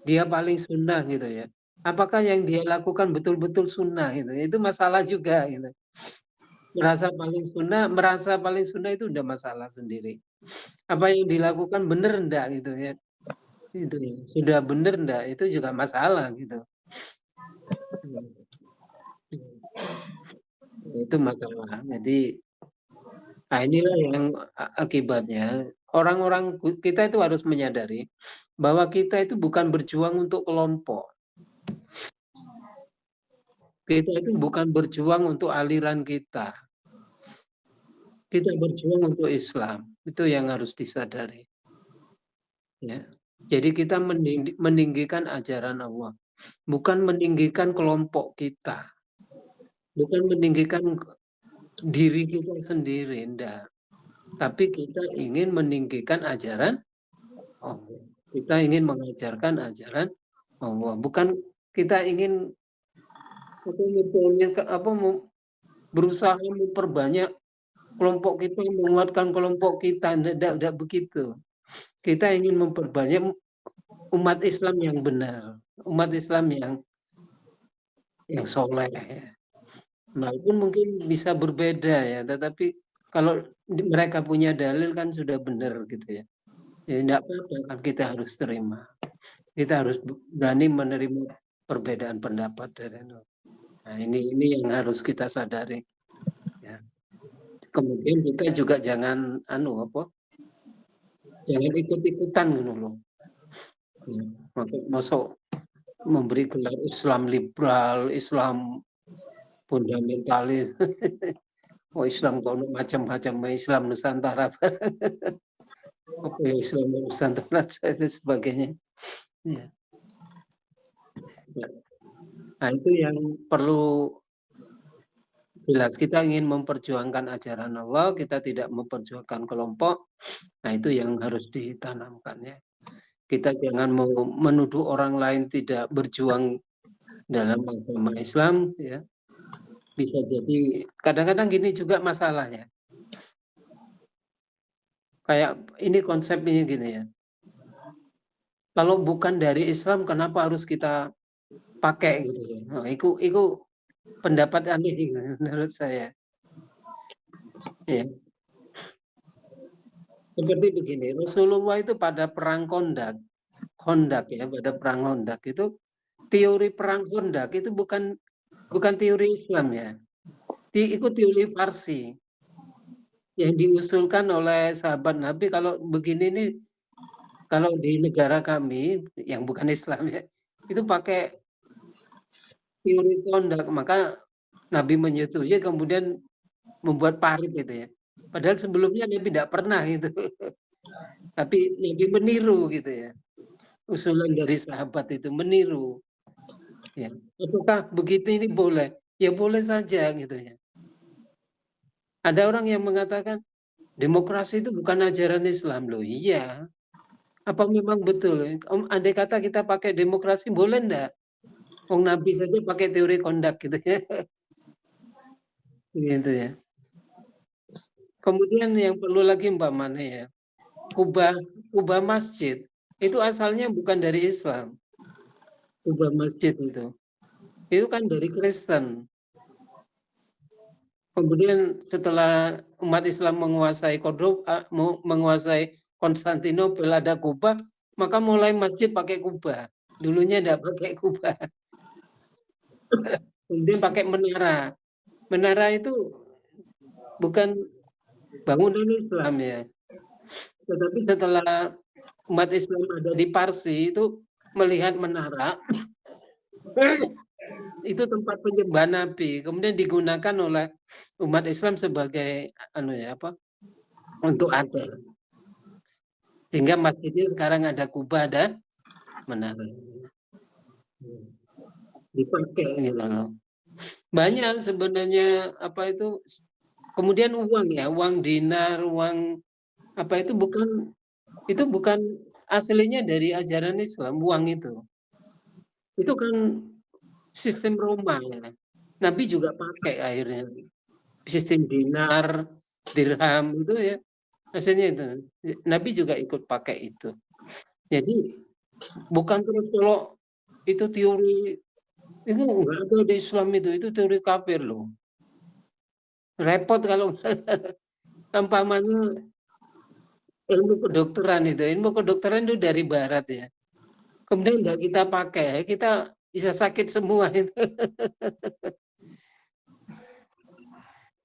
dia paling sunnah gitu ya. Apakah yang dia lakukan betul-betul sunnah gitu? Itu masalah juga gitu. merasa paling sunnah itu udah masalah sendiri. Apa yang dilakukan benar enggak gitu ya. Itu ya. Sudah benar enggak itu juga masalah gitu. Itu masalah. Jadi nah inilah yang akibatnya orang-orang kita itu harus menyadari bahwa kita itu bukan berjuang untuk kelompok. Kita itu bukan berjuang untuk aliran kita. Kita berjuang untuk Islam. Itu yang harus disadari. Ya. Jadi kita meninggikan ajaran Allah, bukan meninggikan kelompok kita, bukan meninggikan diri kita sendiri, enggak. Tapi kita ingin meninggikan ajaran Allah. Kita ingin mengajarkan ajaran Allah, bukan kita ingin berusaha memperbanyak kelompok kita, menguatkan kelompok kita, enggak begitu. Kita ingin memperbanyak umat Islam yang benar, umat Islam yang soleh. Walaupun mungkin bisa berbeda ya, tetapi kalau mereka punya dalil kan sudah benar gitu ya. Ya tidak apa-apa kan kita harus terima. Kita harus berani menerima perbedaan pendapat dari itu. Nah, ini yang harus kita sadari. Ya. Kemudian kita juga jangan jangan ikut-ikutan gitu loh. Ya, masuk memberi gelar Islam liberal, Islam fundamentalis. Oh Islam kalau macam-macam, Islam Nusantara. Apa ya Islam Nusantara dan sebagainya. Ya. Nah itu yang perlu jelas. Kita ingin memperjuangkan ajaran Allah, kita tidak memperjuangkan kelompok. Nah itu yang harus ditanamkan ya. Kita jangan menuduh orang lain tidak berjuang dalam agama Islam ya. Bisa jadi kadang-kadang gini juga masalahnya. Kayak ini konsepnya gini ya. Kalau bukan dari Islam kenapa harus kita pakai gitu ya. Nah, itu pendapat aneh menurut saya. Ya. Seperti begini, Rasulullah itu pada perang Kondak ya, pada perang Kondak itu teori perang Kondak itu bukan teori Islam ya. Itu teori Parsi yang diusulkan oleh sahabat Nabi. Kalau begini nih, kalau di negara kami yang bukan Islam ya, itu pakai teori Kondak, maka Nabi menyetujui kemudian membuat parit itu ya. Padahal sebelumnya Nabi tidak pernah itu. Tapi Nabi meniru gitu ya. Usulan dari sahabat itu meniru. Ya. Apakah begitu ini boleh? Ya boleh saja gitu ya. Ada orang yang mengatakan demokrasi itu bukan ajaran Islam loh. Iya. Apa memang betul? Andai kata kita pakai demokrasi boleh enggak? Wong Nabi saja pakai teori kondak gitu ya. Gitu ya. Kemudian yang perlu lagi Mbak Mane ya. Kubah masjid itu asalnya bukan dari Islam. Kubah masjid itu kan dari Kristen. Kemudian setelah umat Islam menguasai Konstantinopel ada Kubah, maka mulai masjid pakai Kubah. Dulunya tidak pakai Kubah. Kemudian pakai menara. Menara itu bukan bangunan Islam ya. Tetapi setelah umat Islam ada di Parsi itu melihat menara itu tempat penyembahan Nabi, kemudian digunakan oleh umat Islam sebagai untuk adat. Sehingga masjidnya sekarang ada Kubah, ada menara. Dipakai gitu loh. Banyak sebenarnya kemudian uang dinar, uang itu bukan aslinya dari ajaran Islam, uang itu. Itu kan sistem Roma ya. Nabi juga pakai akhirnya sistem dinar, dirham itu ya. Hasilnya itu. Nabi juga ikut pakai itu. Jadi bukan terus kalau itu teori itu enggak ada di Islam itu teori kafir loh. repot kalau umpamanya ilmu kedokteran itu dari barat ya. Kemudian nggak kita pakai, kita bisa sakit semua itu.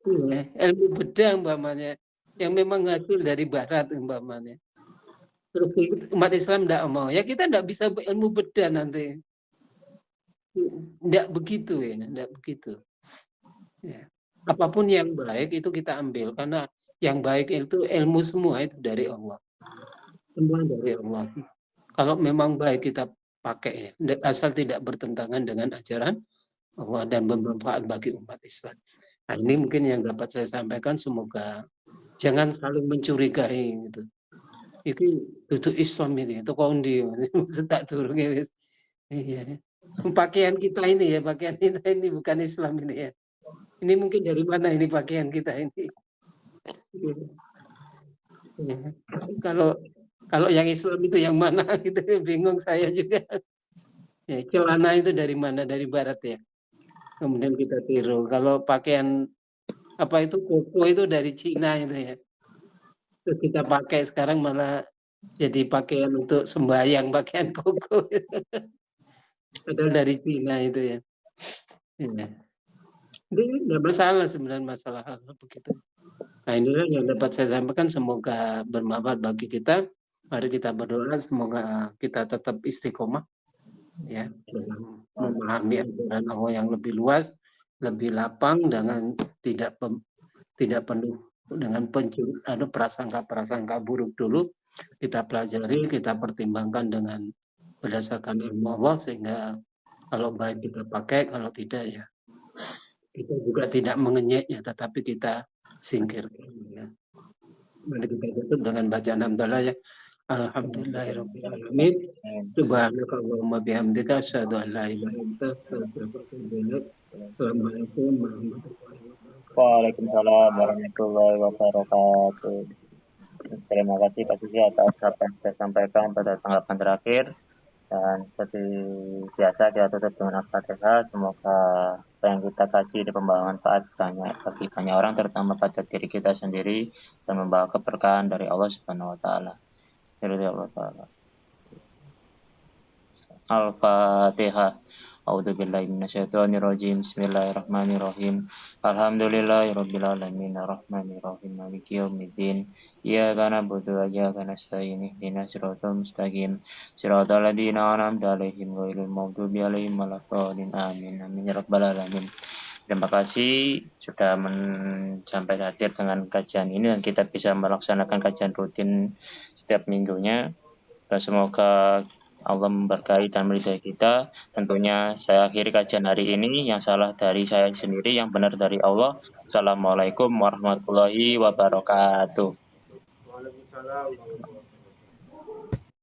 Iya, ilmu bedah umpamanya yang memang hasil dari barat umpamanya. Terus umat Islam tidak mau, ya kita tidak bisa ilmu bedah nanti. Tidak begitu ya, tidak begitu. Ya. Apapun yang baik itu kita ambil karena yang baik itu ilmu semua itu dari Allah. Semua dari Allah. Kalau memang baik kita pakai, asal tidak bertentangan dengan ajaran Allah dan bermanfaat bagi umat Islam. Nah, ini mungkin yang dapat saya sampaikan. Semoga jangan saling mencurigai gitu. Itu Islam ini, itu kondi, tak turun ya. Iya. Pakaian kita ini ya, pakaian kita ini bukan Islam ini ya. Ini mungkin dari mana ini pakaian kita ini? Ya. Kalau yang Islam itu yang mana gitu, bingung saya juga. Ya, celana itu dari mana? Dari Barat ya. Kemudian kita tiru. Kalau pakaian apa itu koko itu dari Cina itu ya. Terus kita pakai sekarang malah jadi pakaian untuk sembahyang, pakaian koko. Padahal dari Cina itu ya. Ya. Ini nggak masalah sebenarnya, masalah hal begitu. Nah, inilah yang dapat saya sampaikan, semoga bermanfaat bagi kita. Mari kita berdoa semoga kita tetap istiqomah ya dalam memahami ajaran Allah yang lebih luas, lebih lapang, dengan tidak penuh dengan prasangka-prasangka buruk dulu. Kita pelajari, kita pertimbangkan dengan berdasarkan ilmu Allah, sehingga kalau baik kita pakai, kalau tidak ya kita juga tidak mengenyeknya, tetapi kita singkirkan ya. Mari kita tutup dengan bacaan hamdalah ya. Alhamdulillahirabbil alamin. Subhanakallahumma bihamdika asyhadu an la ilaha illa anta astaghfiruka wa atubu ilaik. Assalamualaikum warahmatullahi wabarakatuh.
Waalaikumsalam warahmatullahi wabarakatuh. Terima kasih Pak Susi atas apa yang saya sampaikan pada tanggapan terakhir. Dan seperti biasa kita tutup dengan Al-Fatihah. Semoga apa yang kita kaji di pembawa manfaat bagi banyak orang, terutama pada diri kita sendiri, dan membawa keberkahan dari Allah Subhanahu wa taala. Al-Fatihah. A'udzubillahi minasyaitonirrajim. Bismillahirrahmanirrahim. Alhamdulillahirabbil alamin arrahmanirrahim maliki yaumiddin. Iyyaka na'budu wa iyyaka nasta'in. Ihdinas siratal mustaqim. Siratal ladzina an'amta 'alaihim ghairil maghdubi 'alaihim waladdallin. Amin. Amin ya rabbal alamin. Terima kasih sudah sampai hadir dengan kajian ini, dan kita bisa melaksanakan kajian rutin setiap minggunya. Dan semoga Allah memberkahi dan meridai kita. Tentunya saya akhiri kajian hari ini. Yang salah dari saya sendiri, yang benar dari Allah. Assalamualaikum warahmatullahi wabarakatuh.
Waalaikumsalam.